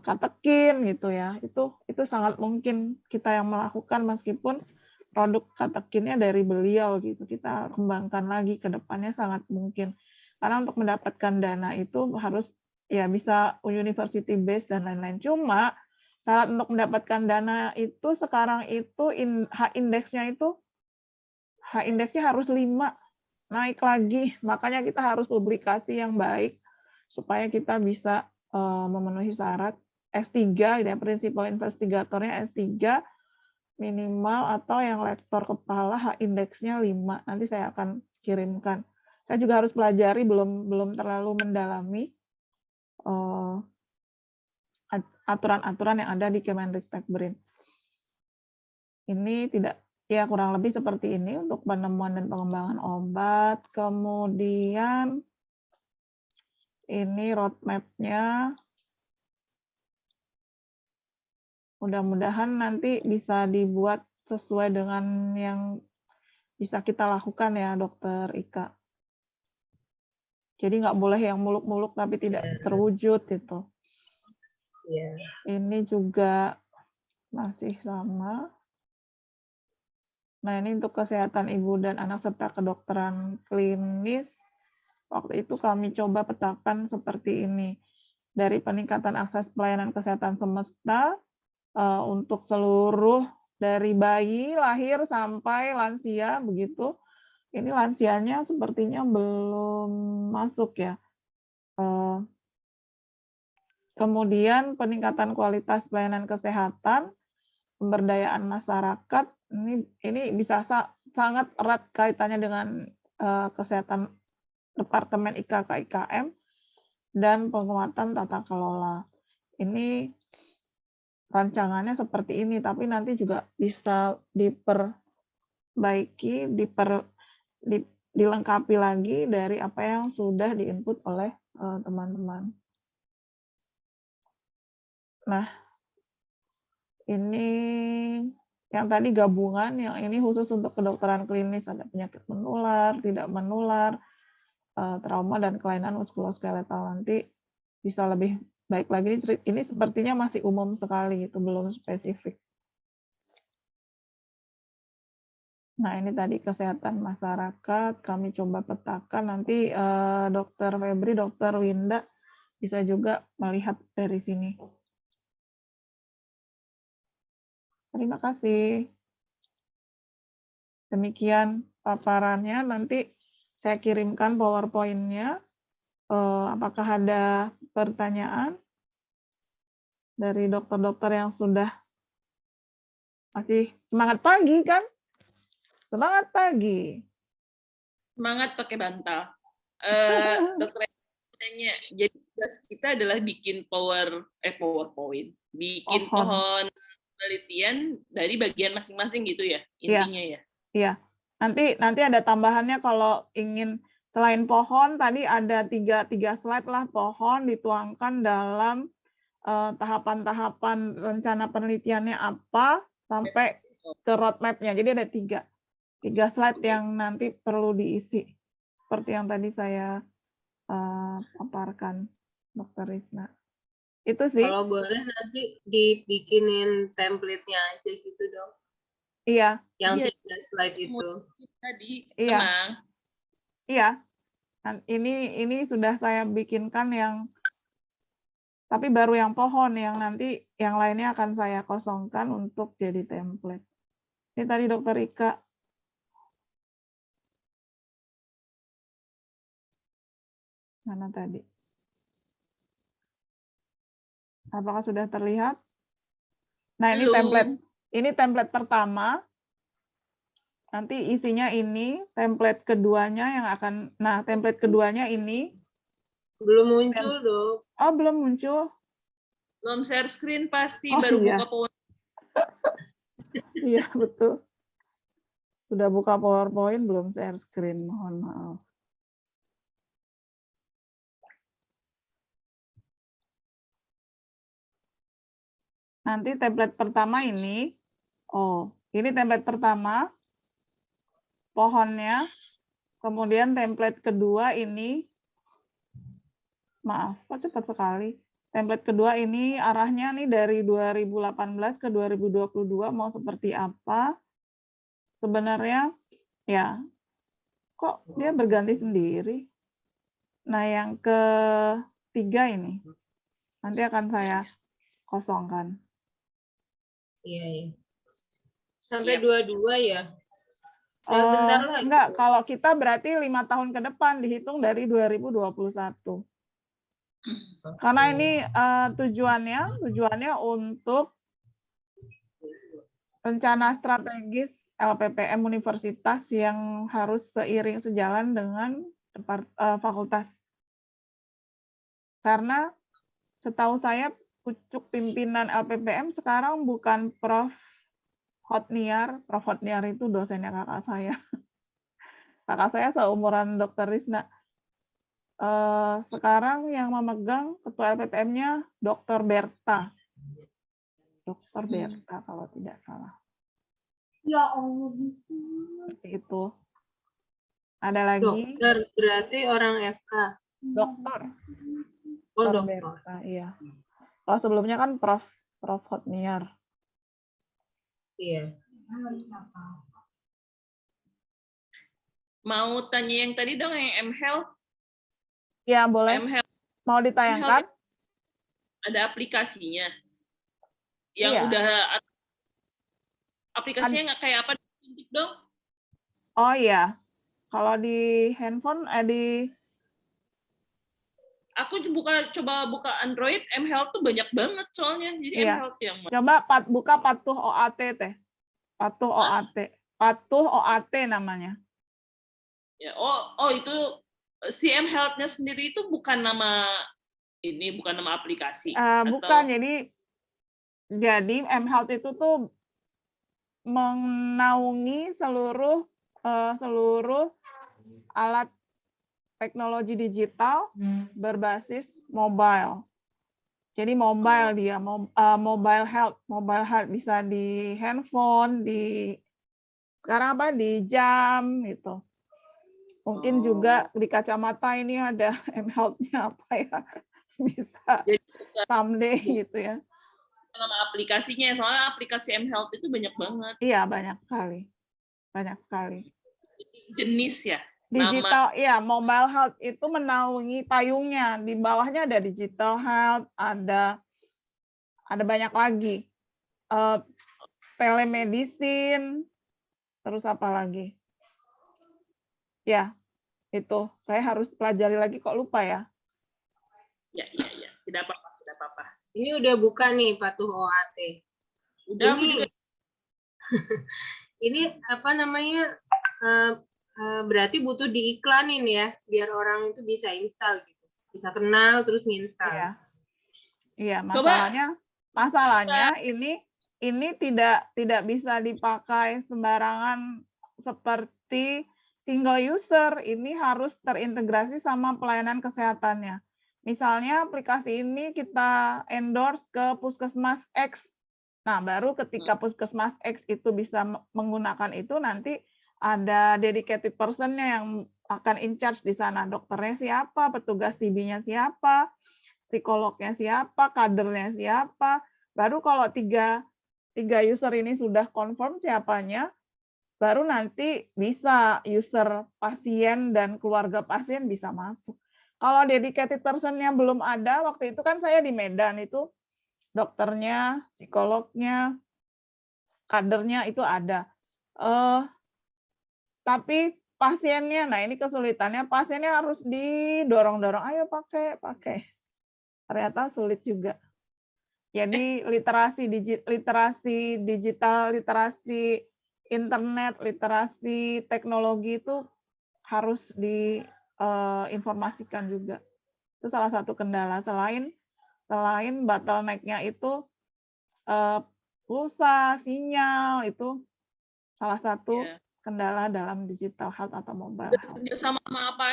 katekin gitu ya. Itu sangat mungkin kita yang melakukan meskipun produk katekinnya dari beliau gitu. Kita kembangkan lagi ke depannya sangat mungkin. Karena untuk mendapatkan dana itu harus ya bisa university based dan lain-lain. Cuma syarat untuk mendapatkan dana itu sekarang itu H-indeksnya harus 5, naik lagi. Makanya kita harus publikasi yang baik supaya kita bisa memenuhi syarat S3, ya, prinsipal investigatornya S3 minimal, atau yang lektor kepala H-indeksnya 5. Nanti saya akan kirimkan. Saya juga harus pelajari, belum terlalu mendalami aturan-aturan yang ada di Kemendikbud. Ini tidak, ya kurang lebih seperti ini untuk penemuan dan pengembangan obat. Kemudian ini roadmap-nya. Mudah-mudahan nanti bisa dibuat sesuai dengan yang bisa kita lakukan ya, Dokter Ika. Jadi nggak boleh yang muluk-muluk tapi tidak terwujud gitu. Ini juga masih sama. Nah ini untuk kesehatan ibu dan anak serta kedokteran klinis. Waktu itu kami coba petakan seperti ini. Dari peningkatan akses pelayanan kesehatan semesta, untuk seluruh dari bayi lahir sampai lansia begitu. Ini lansianya sepertinya belum masuk ya. Kemudian peningkatan kualitas pelayanan kesehatan, pemberdayaan masyarakat, ini bisa sangat erat kaitannya dengan kesehatan Departemen IKK-IKM dan penguatan tata kelola. Ini rancangannya seperti ini, tapi nanti juga bisa diperbaiki, dilengkapi lagi dari apa yang sudah diinput oleh teman-teman. Nah, ini yang tadi gabungan, yang ini khusus untuk kedokteran klinis, ada penyakit menular, tidak menular, trauma dan kelainan muskuloskeletal. Nanti bisa lebih baik lagi. Ini sepertinya masih umum sekali, itu belum spesifik. Nah ini tadi kesehatan masyarakat, kami coba petakan. Nanti Dokter Febri, Dokter Winda bisa juga melihat dari sini. Terima kasih. Demikian paparannya, nanti saya kirimkan PowerPoint-nya. Apakah ada pertanyaan dari dokter-dokter yang sudah masih semangat pagi kan? Semangat pagi. Semangat pakai bantal. Dokter tanya, jadi tugas kita adalah bikin PowerPoint, bikin pohon penelitian dari bagian masing-masing gitu ya, intinya ya. Iya. Nanti ada tambahannya kalau ingin. Selain pohon, tadi ada tiga slide lah, pohon dituangkan dalam tahapan-tahapan rencana penelitiannya apa, sampai ke roadmap-nya. Jadi ada tiga slide yang nanti perlu diisi. Seperti yang tadi saya paparkan, Dr. Risna. Itu sih. Kalau boleh nanti dibikinin template-nya aja gitu dong. Iya. Yang 3 slide itu. Tadi, iya. tenang. Iya, Ini sudah saya bikinkan yang, tapi baru yang pohon, yang nanti yang lainnya akan saya kosongkan untuk jadi template. Ini tadi Dokter Ika. Mana tadi? Apakah sudah terlihat? Nah, ini Belum. template pertama. Nanti isinya ini, template keduanya yang akan, nah template keduanya ini. Belum muncul, Dok. Oh, belum muncul. Belum share screen pasti, Oh, baru iya. buka PowerPoint. Iya, betul. Sudah buka PowerPoint, belum share screen, mohon maaf. Nanti template pertama ini, ini template pertama, pohonnya, kemudian template kedua ini, maaf, kok cepat sekali. Template kedua ini arahnya nih dari 2018 ke 2022 mau seperti apa. Sebenarnya, ya, kok dia berganti sendiri. Nah, yang ketiga ini, nanti akan saya kosongkan. Iya, iya. Sampai Siap. 22 ya? Bentar lagi. Enggak, kalau kita berarti 5 tahun ke depan dihitung dari 2021. Karena ini tujuannya untuk rencana strategis LPPM universitas yang harus seiring sejalan dengan fakultas. Karena setahu saya pucuk pimpinan LPPM sekarang bukan Prof. Hotniar. Prof. Hotniar itu dosennya kakak saya. Kakak saya seumuran Dr. Risna. Sekarang yang memegang ketua LPPM-nya Dr. Berta. Dr. Berta kalau tidak salah. Ya Allah. Seperti itu. Ada lagi? Dokter, berarti orang FK. Dokter. Oh, Dr. dokter. Berta, iya. Kalau sebelumnya kan Prof. Hotniar. Iya. Mau tanya yang tadi dong, yang mHealth. Ya, boleh. mHealth Mau ditayangkan? ada aplikasinya. Yang Iya. udah aplikasinya nggak kayak apa? Tunjuk dong. Oh iya. Kalau di handphone, Aku coba buka Android, mHealth tuh banyak banget soalnya. Jadi Iya. mHealth yang mana? Coba buka Patuh OAT teh. Patuh OAT. Patuh OAT namanya. Ya, itu si mHealth-nya sendiri itu bukan nama bukan nama aplikasi. Bukan, jadi mHealth itu tuh menaungi seluruh alat teknologi digital berbasis mobile. Jadi mobile dia, mobile health bisa di handphone, sekarang di jam gitu. Mungkin juga di kacamata ini ada mHealth-nya apa ya, bisa Jadi, someday gitu ya. nama aplikasinya, soalnya aplikasi mHealth itu banyak banget. Iya, banyak sekali. Jenis ya. Digital, iya, mobile health itu menaungi payungnya. Di bawahnya ada digital health, ada banyak lagi. Telemedicine, terus apa lagi? Ya, itu. Saya harus pelajari lagi, kok lupa ya. Ya. Tidak apa-apa. Ini udah buka nih Patuh OAT. Udah, aku juga. Ini apa namanya? Berarti butuh diiklanin ya, biar orang itu bisa install gitu. Bisa kenal terus nginstal. Iya, masalahnya ini tidak bisa dipakai sembarangan seperti single user. Ini harus terintegrasi sama pelayanan kesehatannya. Misalnya aplikasi ini kita endorse ke Puskesmas X. Nah, baru ketika Puskesmas X itu bisa menggunakan itu, nanti ada dedicated person-nya yang akan in charge di sana. Dokternya siapa, petugas TB-nya siapa, psikolognya siapa, kadernya siapa. Baru kalau tiga user ini sudah confirm siapanya, baru nanti bisa user pasien dan keluarga pasien bisa masuk. Kalau dedicated person-nya belum ada, waktu itu kan saya di Medan itu dokternya, psikolognya, kadernya itu ada. Tapi pasiennya, nah ini kesulitannya, pasiennya harus didorong-dorong, ayo pakai. Ternyata sulit juga. Jadi literasi digital, literasi internet, literasi teknologi itu harus diinformasikan juga. Itu salah satu kendala. Selain bottleneck-nya itu pulsa, sinyal, itu salah satu kendala dalam digital health atau mobile health. Kerja sama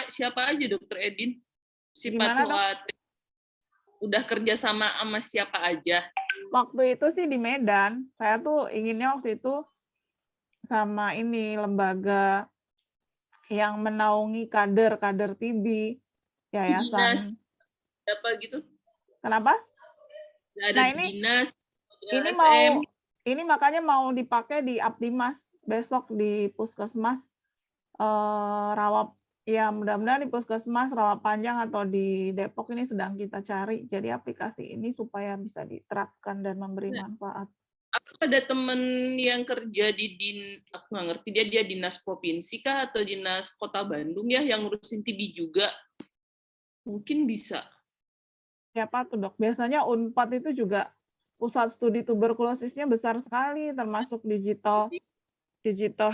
siapa aja Dokter Edin? Si Gimana, Dok? Patuate. Udah kerja sama siapa aja? Waktu itu sih di Medan, saya tuh inginnya waktu itu sama ini lembaga yang menaungi kader TB, yayasan. Dinas apa gitu? Kenapa? Nggak ada Nah, ini makanya mau dipakai di Apdimas besok di Puskesmas mudah-mudahan di Puskesmas Rawa Panjang atau di Depok ini sedang kita cari. Jadi aplikasi ini supaya bisa diterapkan dan memberi manfaat. Apa ada temen yang kerja aku nggak ngerti dia dinas provinsi kah atau dinas kota Bandung ya yang ngurusin TB juga? Mungkin bisa. Siapa tuh, Dok? Biasanya Unpad itu juga pusat studi tuberkulosisnya besar sekali, termasuk digital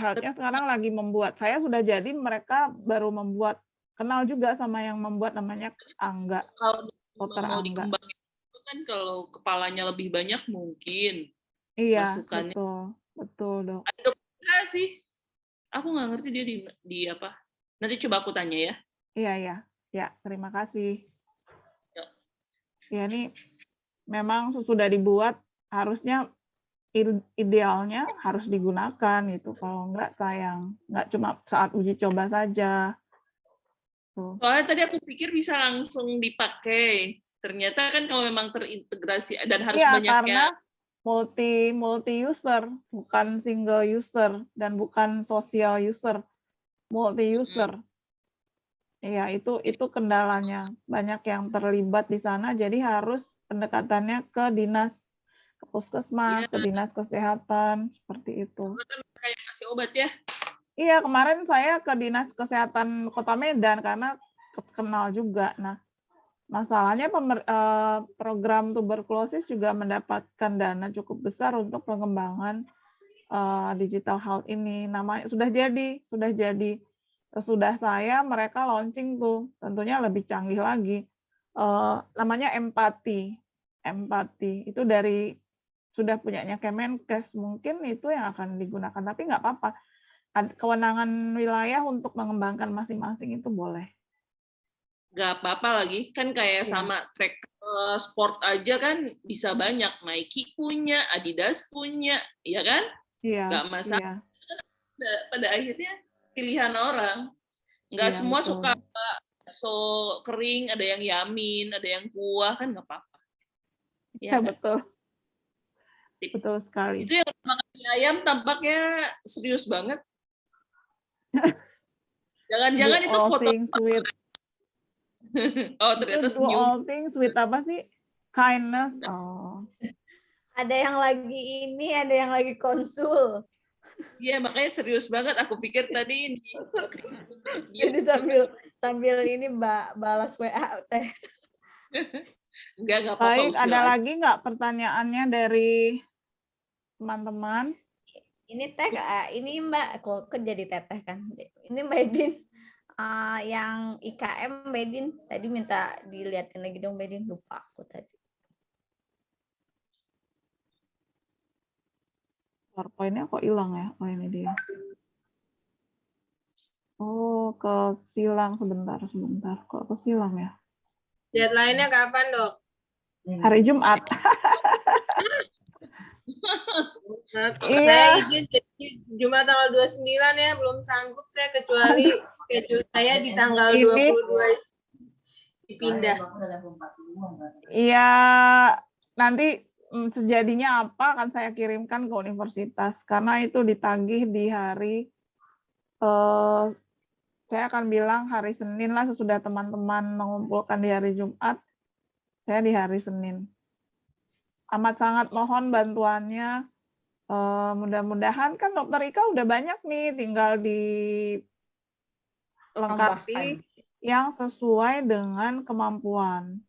health-nya sekarang lagi membuat. Saya sudah jadi, mereka baru membuat, kenal juga sama yang membuat namanya Angga. Kalau Angga. mau dikembangin itu kan kalau kepalanya lebih banyak mungkin. Iya, masukannya. Betul, Dok. Ada dokter sih. Aku nggak ngerti dia di apa. Nanti coba aku tanya ya. Iya. Ya, terima kasih. Ya. Ini memang sudah dibuat, harusnya idealnya harus digunakan itu. Kalau enggak sayang, enggak cuma saat uji coba saja. Tuh. Soalnya tadi aku pikir bisa langsung dipakai. Ternyata kan kalau memang terintegrasi dan harus banyaknya multi user, bukan single user dan bukan social user, multi user. Iya, itu kendalanya. Banyak yang terlibat di sana, jadi harus pendekatannya ke dinas, ke puskesmas, ke dinas kesehatan, seperti itu. Kayak ngasih obat ya? Iya, kemarin saya ke dinas kesehatan Kota Medan karena kenal juga. Nah, masalahnya program tuberkulosis juga mendapatkan dana cukup besar untuk pengembangan digital health ini. Namanya sudah jadi. Sudah mereka launching tuh, tentunya lebih canggih lagi. Namanya Empati itu sudah punyanya Kemenkes, mungkin itu yang akan digunakan, tapi nggak apa-apa. Kewenangan wilayah untuk mengembangkan masing-masing itu boleh. Nggak apa-apa lagi, kan kayak sama track sport aja kan bisa banyak. Nike punya, Adidas punya, ya kan? Iya. Nggak masalah. Iya. Pada akhirnya pilihan orang. Nggak semua betul. suka bakso kering, ada yang yamin, ada yang kuah, kan nggak apa-apa. Ya, betul. Betul sekali. Itu yang makan mie ayam tampaknya serius banget. Jangan-jangan itu foto. Oh, ternyata senyum. Do all things with apa sih? Kindness. Oh. Ada yang lagi ini, ada yang lagi konsul. Iya, makanya serius banget. Aku pikir tadi ini. Jadi sambil ini balas WA teh. Enggak apa-apa. Baik, ada lagi nggak pertanyaannya dari teman-teman? Ini teh, ini Mbak, kok jadi teteh kan? Ini Mbak Edin, yang IKM Mbak Edin tadi minta dilihatin lagi dong Mbak Edin, lupa aku tadi. PowerPoint-nya kok hilang ya? Oh, ini dia. Oh, kesilang sebentar. Kok kesilang ya? Deadline-nya kapan, Dok? Hari Jumat. Saya izin Jumat tanggal 29 ya, belum sanggup saya kecuali schedule saya di tanggal 22 dipindah. Iya, nanti sejadinya apa akan saya kirimkan ke universitas karena itu ditagih di hari saya akan bilang hari Senin lah sesudah teman-teman mengumpulkan di hari Jumat, saya di hari Senin. Amat sangat mohon bantuannya. Mudah-mudahan kan Dokter Ika udah banyak nih, tinggal dilengkapi Tambahkan. yang sesuai dengan kemampuan.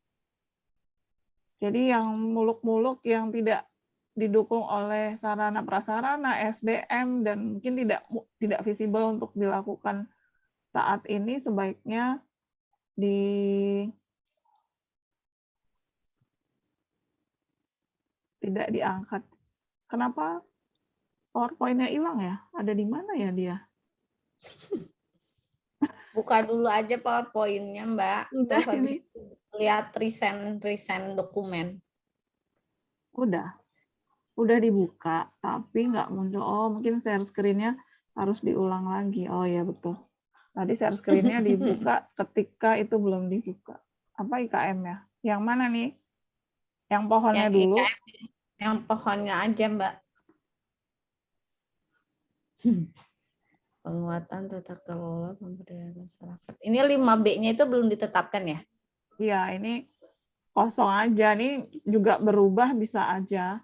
Jadi yang muluk-muluk yang tidak didukung oleh sarana prasarana, SDM, dan mungkin tidak visible untuk dilakukan saat ini sebaiknya tidak diangkat. Kenapa PowerPoint-nya hilang ya? Ada di mana ya dia? Buka dulu aja PowerPoint-nya, Mbak. Udah Terus habis ini. itu lihat resend dokumen. Udah dibuka, tapi nggak muncul. Oh, mungkin share screen-nya harus diulang lagi. Oh ya betul. Tadi share screen-nya dibuka ketika itu belum dibuka. Apa IKM ya? Yang mana nih? Yang pohonnya Yang dulu. IKM, yang pohonnya aja, Mbak. Penguatan tata kelola pemberdayaan masyarakat. Ini 5B-nya itu belum ditetapkan ya? Iya, ini kosong aja. Ini juga berubah bisa aja.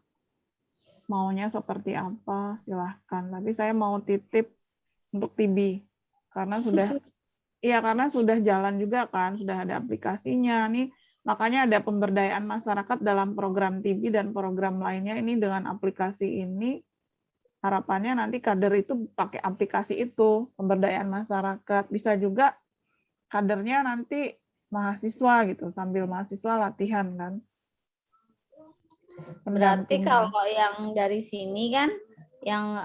Maunya seperti apa, silahkan. Tapi saya mau titip untuk TB. Karena sudah jalan juga kan, sudah ada aplikasinya. Nih, makanya ada pemberdayaan masyarakat dalam program TB dan program lainnya. Ini dengan aplikasi ini, harapannya nanti kader itu pakai aplikasi itu, pemberdayaan masyarakat. Bisa juga kadernya nanti mahasiswa gitu, sambil mahasiswa latihan kan. Berarti Pendampingan. kalau yang dari sini kan yang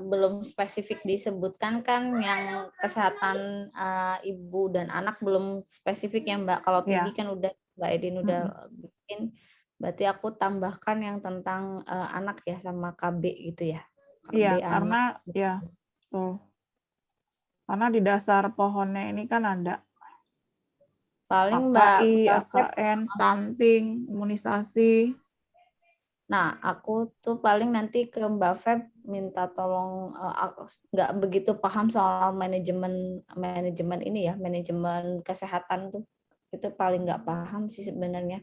belum spesifik disebutkan kan yang kesehatan ibu dan anak belum spesifik ya Mbak. Kalau TB kan udah Mbak Edin udah bikin, berarti aku tambahkan yang tentang anak ya sama KB gitu ya. KB Iya, anak. karena ya tuh. Karena di dasar pohonnya ini kan ada Paling Mbak AKI, Feb, AKN, stunting, imunisasi. nah, aku tuh paling nanti ke Mbak Feb minta tolong, aku nggak begitu paham soal manajemen ini ya, manajemen kesehatan tuh. Itu paling nggak paham sih sebenarnya.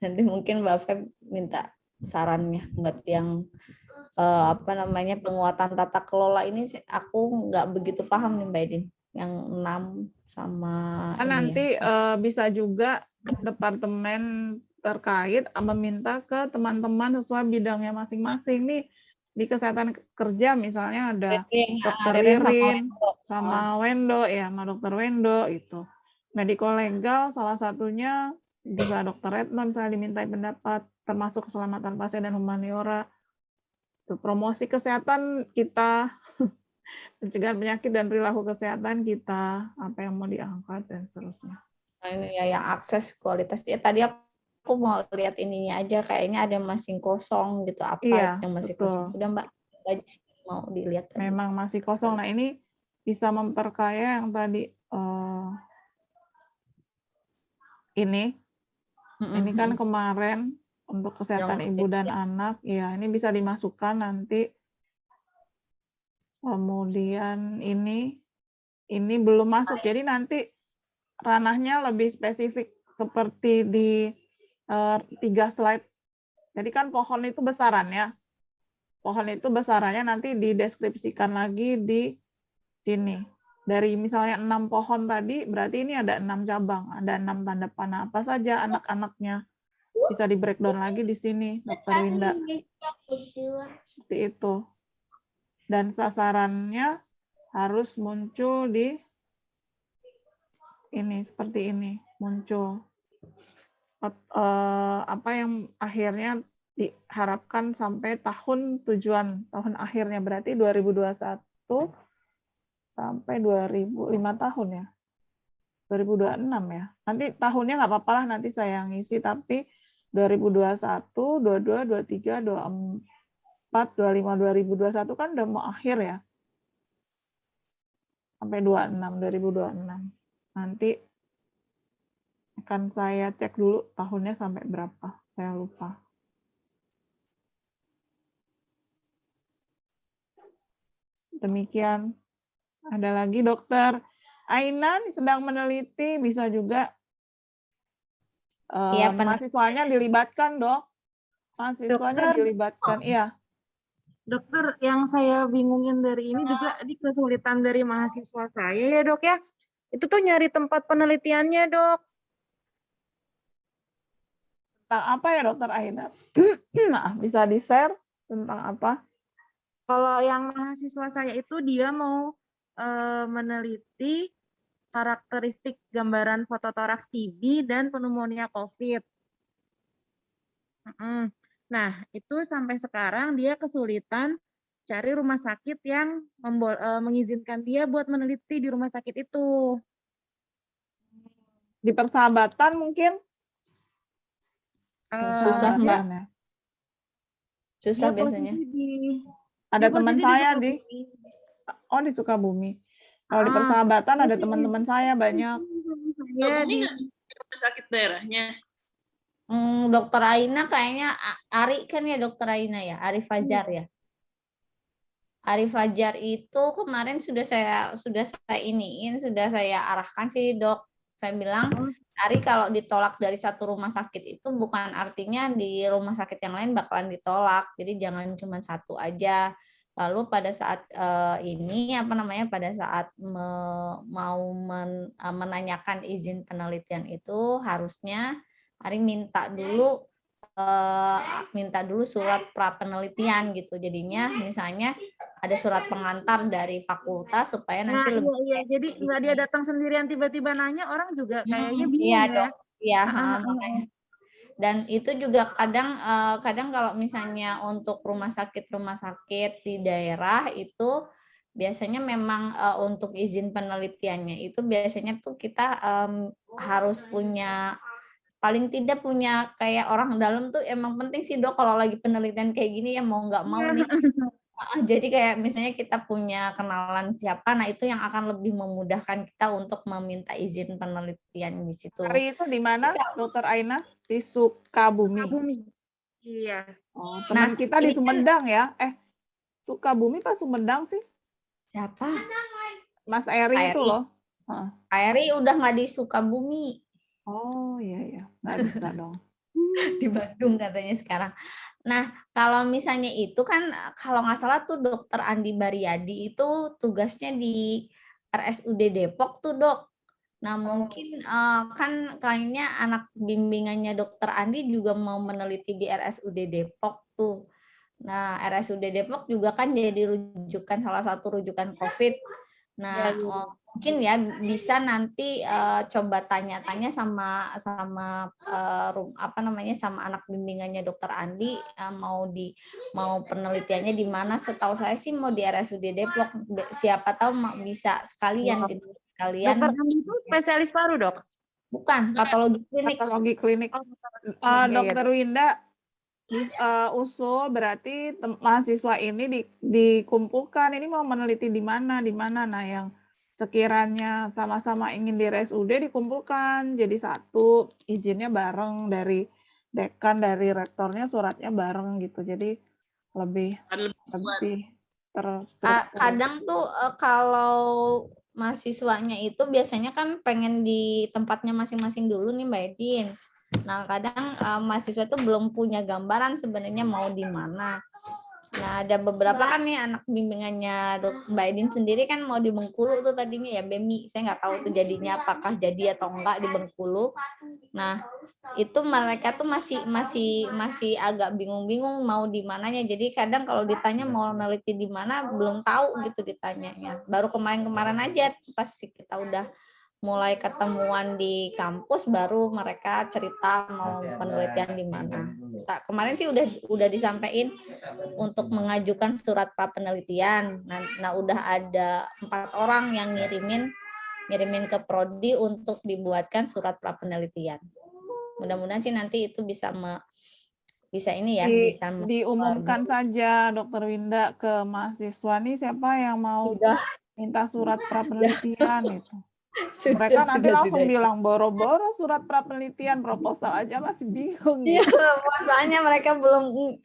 Nanti mungkin Mbak Feb minta sarannya buat yang penguatan tata kelola ini aku nggak begitu paham nih Mbak Edin. Yang 6 sama Kan ini nanti ya. bisa juga departemen terkait meminta ke teman-teman sesuai bidangnya masing-masing nih. Di kesehatan kerja misalnya ada dokter Ririn sama Wendo ya, sama dokter Wendo itu. Medico legal salah satunya bisa dokter Retno misalnya dimintai pendapat termasuk keselamatan pasien dan humaniora. Promosi kesehatan kita, pencegahan penyakit dan perilaku kesehatan kita, apa yang mau diangkat dan seterusnya. Nah, ini ya yang akses kualitas ya tadi aku mau lihat ininya aja kayaknya ada masih kosong gitu apa Iya, yang masih betul. kosong udah Mbak mau dilihat tadi. Memang masih kosong. Nah ini bisa memperkaya yang tadi ini kan kemarin untuk kesehatan ibu dan anak, ya ini bisa dimasukkan nanti. Kemudian ini belum masuk, jadi nanti ranahnya lebih spesifik seperti di 3 slide. Jadi kan pohon itu besarannya. Pohon itu besarannya nanti dideskripsikan lagi di sini. Dari misalnya 6 pohon tadi, berarti ini ada 6 cabang, ada 6 tanda panah. Apa saja anak-anaknya. Bisa di breakdown lagi di sini, Dr. Winda. Seperti itu. Dan sasarannya harus muncul di ini, seperti ini, muncul. Apa yang akhirnya diharapkan sampai tahun tujuan, tahun akhirnya berarti 2021 sampai 2005 tahun ya. 2026 ya. Nanti tahunnya nggak apa-apa lah, nanti saya ngisi, tapi 2021, 22, 23, 24, 25, 2021 kan udah mau akhir ya. Sampai 2026. Nanti akan saya cek dulu tahunnya sampai berapa. Saya lupa. Demikian. Ada lagi Dokter Ainan sedang meneliti, bisa juga Iya, mahasiswanya dilibatkan, Dok. Mahasiswanya Dokter. dilibatkan, iya. Dokter, yang saya bingungin dari ini juga di kesulitan dari mahasiswa saya ya dok ya. Itu tuh nyari tempat penelitiannya dok. Tentang apa ya Dokter Ainan? Nah, bisa di-share tentang apa? Kalau yang mahasiswa saya itu dia mau meneliti karakteristik gambaran fototoraks TB dan pneumonia COVID. Nah, itu sampai sekarang dia kesulitan cari rumah sakit yang mengizinkan dia buat meneliti di rumah sakit itu. Di persahabatan mungkin? Susah, Mbak. Persahabatan ya. Susah Dia biasanya. posisi di- Ada dia teman posisi saya di Sukabumi. Sukabumi. Kalau di persahabatan ada teman-teman saya banyak. Saya Bumi di nggak bisa rumah sakit daerahnya. Dokter Aina kayaknya Ari kan ya Dokter Aina ya, Ari Fajar ya. Ari Fajar itu kemarin sudah saya arahkan sih Dok. Saya bilang Ari kalau ditolak dari satu rumah sakit itu bukan artinya di rumah sakit yang lain bakalan ditolak. Jadi jangan cuma satu aja. Lalu pada saat pada saat mau menanyakan izin penelitian itu harusnya Ari minta dulu surat pra penelitian gitu. Jadinya misalnya ada surat pengantar dari fakultas supaya nanti lebih iya. Jadi nggak dia datang sendirian tiba-tiba nanya, orang juga kayaknya bingung iya ya. dok, iya makanya. Dan itu juga kadang kalau misalnya untuk rumah sakit di daerah itu biasanya memang untuk izin penelitiannya itu biasanya tuh kita harus punya paling tidak punya kayak orang dalam tuh emang penting sih dok kalau lagi penelitian kayak gini ya mau nggak mau nih. Jadi kayak misalnya kita punya kenalan siapa, nah itu yang akan lebih memudahkan kita untuk meminta izin penelitian di situ. Ari itu di mana, Dokter Aina? Di Sukabumi. Sukabumi. Iya. Oh, teman kita di Sumedang ya? Sukabumi apa Sumedang sih? Siapa? Mas Eri itu loh. Eri udah nggak di Sukabumi. Oh iya, nggak bisa dong. Di Bandung katanya sekarang. Nah, kalau misalnya itu kan kalau nggak salah tuh Dokter Andi Baryadi itu tugasnya di RSUD Depok tuh dok. Nah mungkin kan kayaknya anak bimbingannya Dokter Andi juga mau meneliti di RSUD Depok tuh. Nah RSUD Depok juga kan jadi salah satu rujukan COVID. Nah mungkin ya bisa nanti coba tanya-tanya sama anak bimbingannya Dokter Andi mau penelitiannya di mana. Setahu saya sih mau di RSUD Depok. Siapa tahu bisa sekalian gitu. Dokter Andi itu spesialis paru dok? Bukan, patologi klinik. Patologi klinik. Dokter Winda usul berarti mahasiswa ini dikumpulkan. Ini mau meneliti di mana? Nah yang sekiranya sama-sama ingin di RSUD dikumpulkan jadi satu, izinnya bareng dari dekan, dari rektornya suratnya bareng gitu. Jadi lebih terstruktur. Kadang tuh kalau mahasiswanya itu biasanya kan pengen di tempatnya masing-masing dulu nih Mbak Edin. Nah kadang mahasiswa itu belum punya gambaran sebenarnya mau di mana. Nah ada beberapa kan nih anak bimbingannya Mbak Edin sendiri kan mau di Bengkulu tuh tadinya ya BEMI. Saya nggak tahu tuh jadinya apakah jadi atau enggak di Bengkulu. Nah itu mereka tuh masih agak bingung-bingung mau di mananya. Jadi kadang kalau ditanya mau neliti di mana belum tahu gitu ditanyanya. Baru kemarin aja pas kita udah mulai ketemuan di kampus baru mereka cerita mau penelitian di mana. Kemarin sih udah disampaikan untuk mengajukan surat pra penelitian. Nah udah ada 4 orang yang ngirimin ke prodi untuk dibuatkan surat pra penelitian. Mudah-mudahan sih nanti itu bisa diumumkan saja Dokter Winda ke mahasiswa nih siapa yang mau minta surat pra penelitian itu. Mereka nanti langsung bilang boro-boro surat prapenelitian, proposal aja masih bingung. Iya, gitu. masalahnya mereka belum,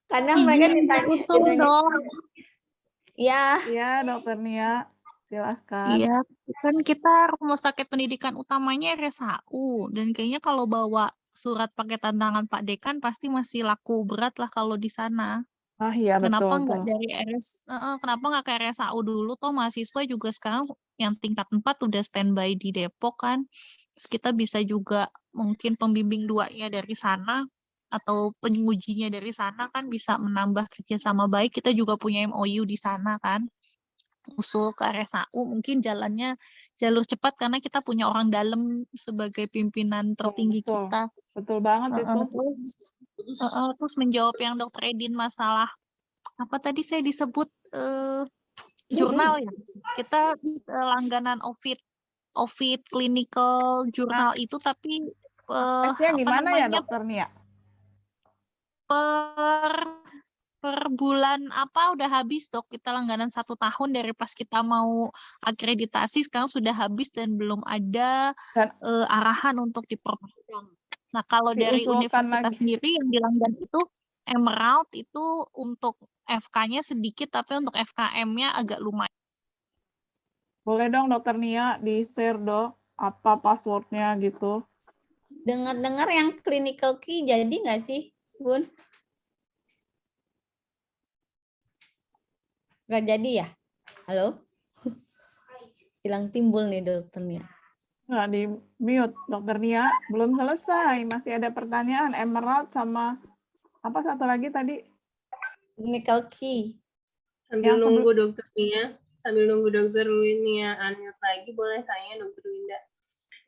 karena mereka ditanya usul dong. ya. Iya, Dokter Nia, silahkan. Iya, kan kita rumah sakit pendidikan utamanya RSHU dan kayaknya kalau bawa surat pakai tantangan Pak Dekan pasti masih laku berat lah kalau di sana. Ah iya Kenapa betul nggak tuh. dari kenapa nggak ke RSHU dulu? Toh mahasiswa juga sekarang yang tingkat 4 udah standby di Depok kan. Terus kita bisa juga mungkin pembimbing 2-nya dari sana atau pengujinya dari sana kan bisa menambah kerjasama baik. Kita juga punya MOU di sana kan. Usul ke RSHU mungkin jalannya jalur cepat karena kita punya orang dalam sebagai pimpinan tertinggi Betul. kita. Betul banget itu. Terus menjawab yang Dokter Edin masalah apa tadi saya disebut jurnal ya. Kita langganan Ovid clinical jurnal itu tapi Aksesnya apa gimana ya namanya Dokter Nia? per bulan apa udah habis Dok, kita langganan 1 tahun dari pas kita mau akreditasi sekarang sudah habis dan belum ada Dan arahan untuk diperpanjang. Nah kalau dari diusulkan universitas lagi. sendiri yang dilanggan itu Emerald itu untuk FK-nya sedikit tapi untuk FKM-nya agak lumayan. Boleh dong Dokter Nia di-share dong apa passwordnya gitu. Dengar-dengar yang clinical key jadi nggak sih, Bun? Nggak jadi ya? Halo? Hilang timbul nih Dokter Nia. Nggak di mute Dokter Nia, belum selesai, masih ada pertanyaan Emerald sama apa satu lagi tadi? Clinical key. Sambil nunggu Dokter Nia, sambil nunggu Dokter Nia unmute lagi, boleh tanya Dokter Winda.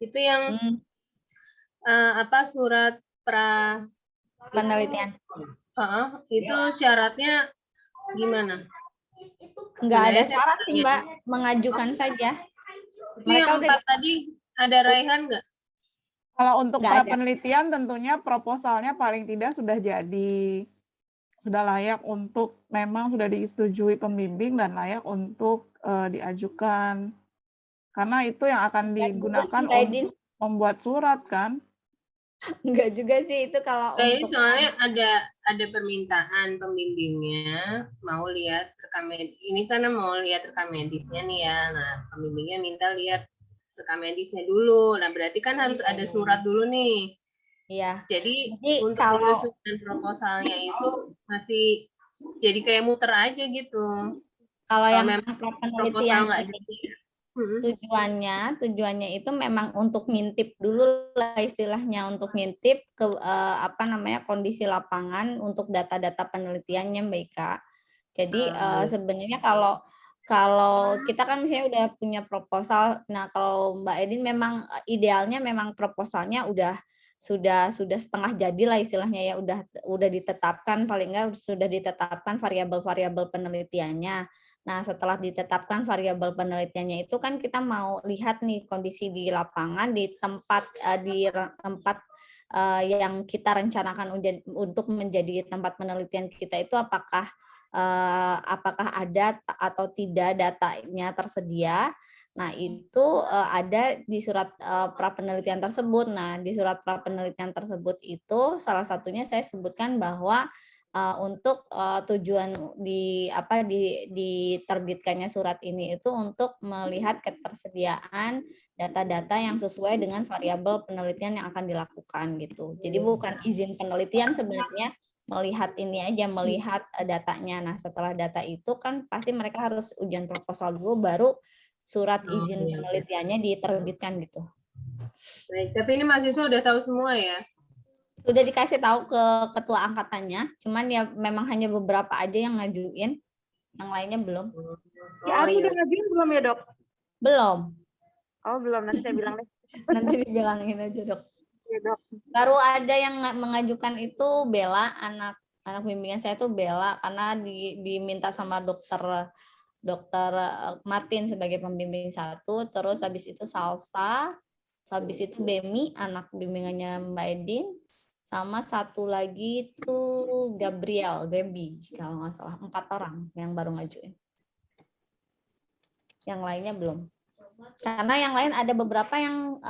Itu yang apa surat penelitian. Itu syaratnya gimana? Enggak ada syarat sih Mbak, mengajukan saja. Itu yang 4 tadi ada raihan nggak? Kalau untuk Nggak ada. penelitian tentunya proposalnya paling tidak sudah jadi, sudah layak untuk memang sudah disetujui pembimbing dan layak untuk diajukan. Karena itu yang akan digunakan untuk membuat surat kan. Enggak juga sih itu kalau Ini untuk soalnya ada permintaan pembimbingnya mau lihat rekam medis. Ini karena mau lihat rekam medisnya nih ya. Nah, pembimbingnya minta lihat rekam medisnya dulu. Nah, berarti kan harus ada surat dulu nih. Iya. Jadi untuk kalau menyusun proposalnya itu masih jadi kayak muter aja gitu. kalau yang memang penelitian nggak ini tujuannya itu memang untuk ngintip dulu lah istilahnya, untuk ngintip ke apa namanya kondisi lapangan untuk data-data penelitiannya Mbak Ika. Jadi sebenarnya kalau kita kan misalnya udah punya proposal, nah kalau Mbak Edin memang idealnya memang proposalnya sudah setengah jadi lah istilahnya ya, udah ditetapkan, paling enggak sudah ditetapkan variabel-variabel penelitiannya. Nah, setelah ditetapkan variabel penelitiannya itu kan kita mau lihat nih kondisi di lapangan di tempat yang kita rencanakan untuk menjadi tempat penelitian kita itu apakah ada atau tidak datanya tersedia. Nah, itu ada di surat prapenelitian tersebut. Nah, di surat prapenelitian tersebut itu salah satunya saya sebutkan bahwa untuk tujuan diterbitkannya surat ini itu untuk melihat ketersediaan data-data yang sesuai dengan variabel penelitian yang akan dilakukan gitu. Jadi bukan izin penelitian sebenarnya, melihat ini aja, melihat datanya. Nah, setelah data itu kan pasti mereka harus ujian proposal dulu baru surat izin penelitiannya diterbitkan gitu. Baik, tapi ini mahasiswa udah tahu semua ya? Sudah dikasih tahu ke ketua angkatannya, cuman ya memang hanya beberapa aja yang ngajuin, yang lainnya belum. Ya, Ari udah ngajuin belum ya dok? Belum. Oh belum, nanti saya bilang deh. Nanti dibilangin aja dok. Ya, dok. Baru ada yang mengajukan itu Bella, anak bimbingan saya itu Bella, karena diminta sama dokter Martin sebagai pembimbing 1, terus habis itu Salsa, habis itu Bemi, anak bimbingannya Mbak Edin, sama satu lagi itu Gabi kalau nggak salah, 4 orang yang baru ngajuin. Yang lainnya belum. Karena yang lain ada beberapa yang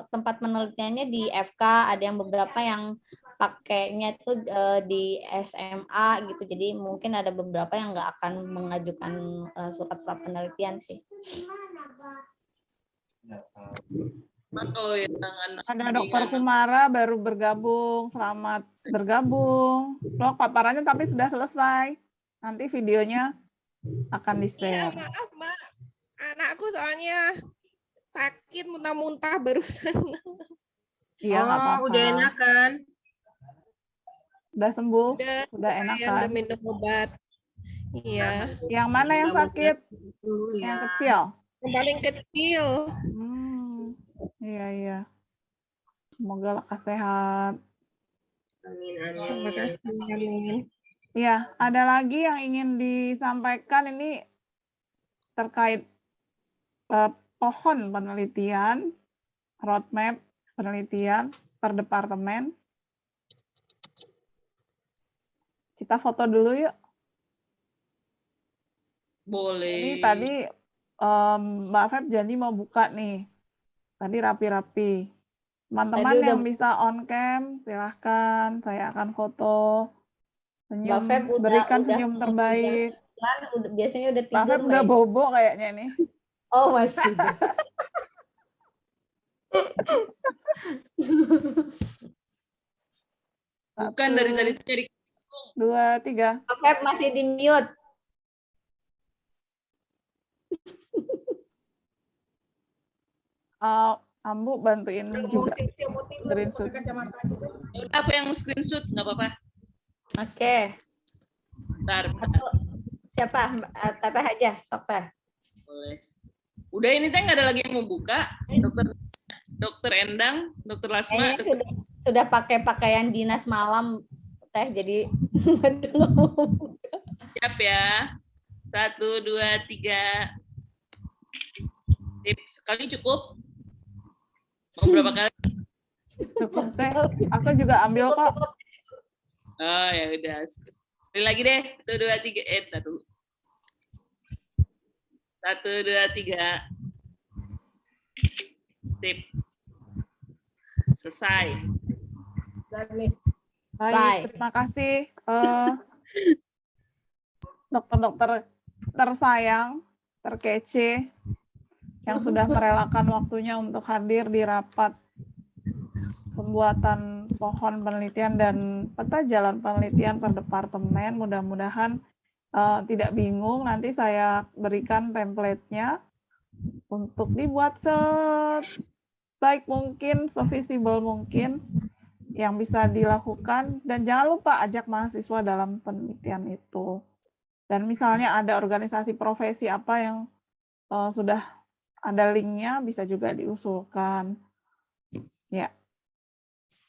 tempat penelitiannya di FK, ada yang beberapa yang pakainya itu di SMA gitu. Jadi mungkin ada beberapa yang nggak akan mengajukan surat pra penelitian sih. Kalau yang anak Ada Dokter Kumara baru bergabung, selamat bergabung. Loh, paparannya tapi sudah selesai. Nanti videonya akan di-share. Maaf, Mak. Anakku soalnya sakit muntah-muntah barusan. Iya, nggak apa-apa. Udah enakan. Udah sembuh, Udah udah enakan. udah minum obat. Iya. Yang mana yang sakit? Dulu Yang ya. kecil? Yang paling kecil. Iya, iya. Semoga lekas sehat. Amin, Terima amin. kasih. Amin. Iya, ada lagi yang ingin disampaikan ini terkait pohon penelitian, roadmap penelitian per departemen. Kita foto dulu yuk. boleh. Ini tadi Mbak Feb janji mau buka nih. Tadi rapi-rapi. Teman-teman Tadi yang udah- bisa on cam, silahkan. Saya akan foto. Mbak Senyum, Feb berikan senyum terbaik. Biasanya udah Mbak tidur. Feb udah Mbak. bobo kayaknya nih. Oh, masih. Bukan dari tadi tuh nyari 2, 3. Mbak Feb masih di mute. Ambu bantuin juga. Screenshot. Ya udah, aku yang screenshot nggak apa-apa. Oke. Bentar, Satu. Siapa? Teteh aja, sok Teh. boleh. Udah ini teh nggak ada lagi yang mau buka. Dokter Endang, Dokter Lasma, Kayaknya sudah pakai pakaian dinas malam Teh, jadi siap ya. 1, 2, 3. Sip, sekali cukup. Mau berapa kali? Cukup Teh. Aku juga ambil kok. Oh ya udah. Sekali lagi deh. 1, 2, 3. Bentar dulu. 1, 2, 3. Sip. Selesai. Baik, Bye. terima kasih dokter-dokter tersayang, terkece, yang sudah merelakan waktunya untuk hadir di rapat pembuatan pohon penelitian dan peta jalan penelitian per departemen. Mudah-mudahan tidak bingung, nanti saya berikan template-nya untuk dibuat sebaik mungkin, sevisible mungkin yang bisa dilakukan, dan jangan lupa ajak mahasiswa dalam penelitian itu. Dan misalnya ada organisasi profesi apa yang sudah ada linknya, bisa juga diusulkan. Ya,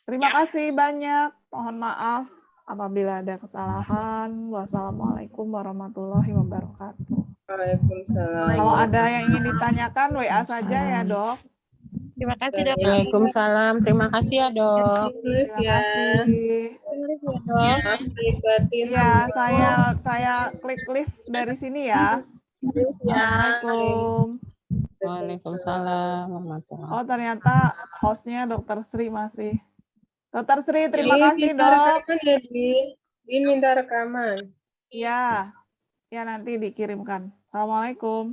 terima kasih banyak. Mohon maaf apabila ada kesalahan. Wassalamualaikum warahmatullahi wabarakatuh. Waalaikumsalam. Kalau ada yang ingin ditanyakan, WA saja ya, Dok. Terima kasih, Dok. Waalaikumsalam. Terima kasih ya, Dok. Terima kasih. Ya. Iya, saya klik live dari sini ya. Assalamualaikum. Waalaikumsalam warahmatullahi Oh, ternyata hostnya Dokter Sri masih. Dokter Sri, terima Ini kasih, minta Dok. rekaman ya, Din? Din minta rekaman. Ya, ya nanti dikirimkan. Assalamualaikum.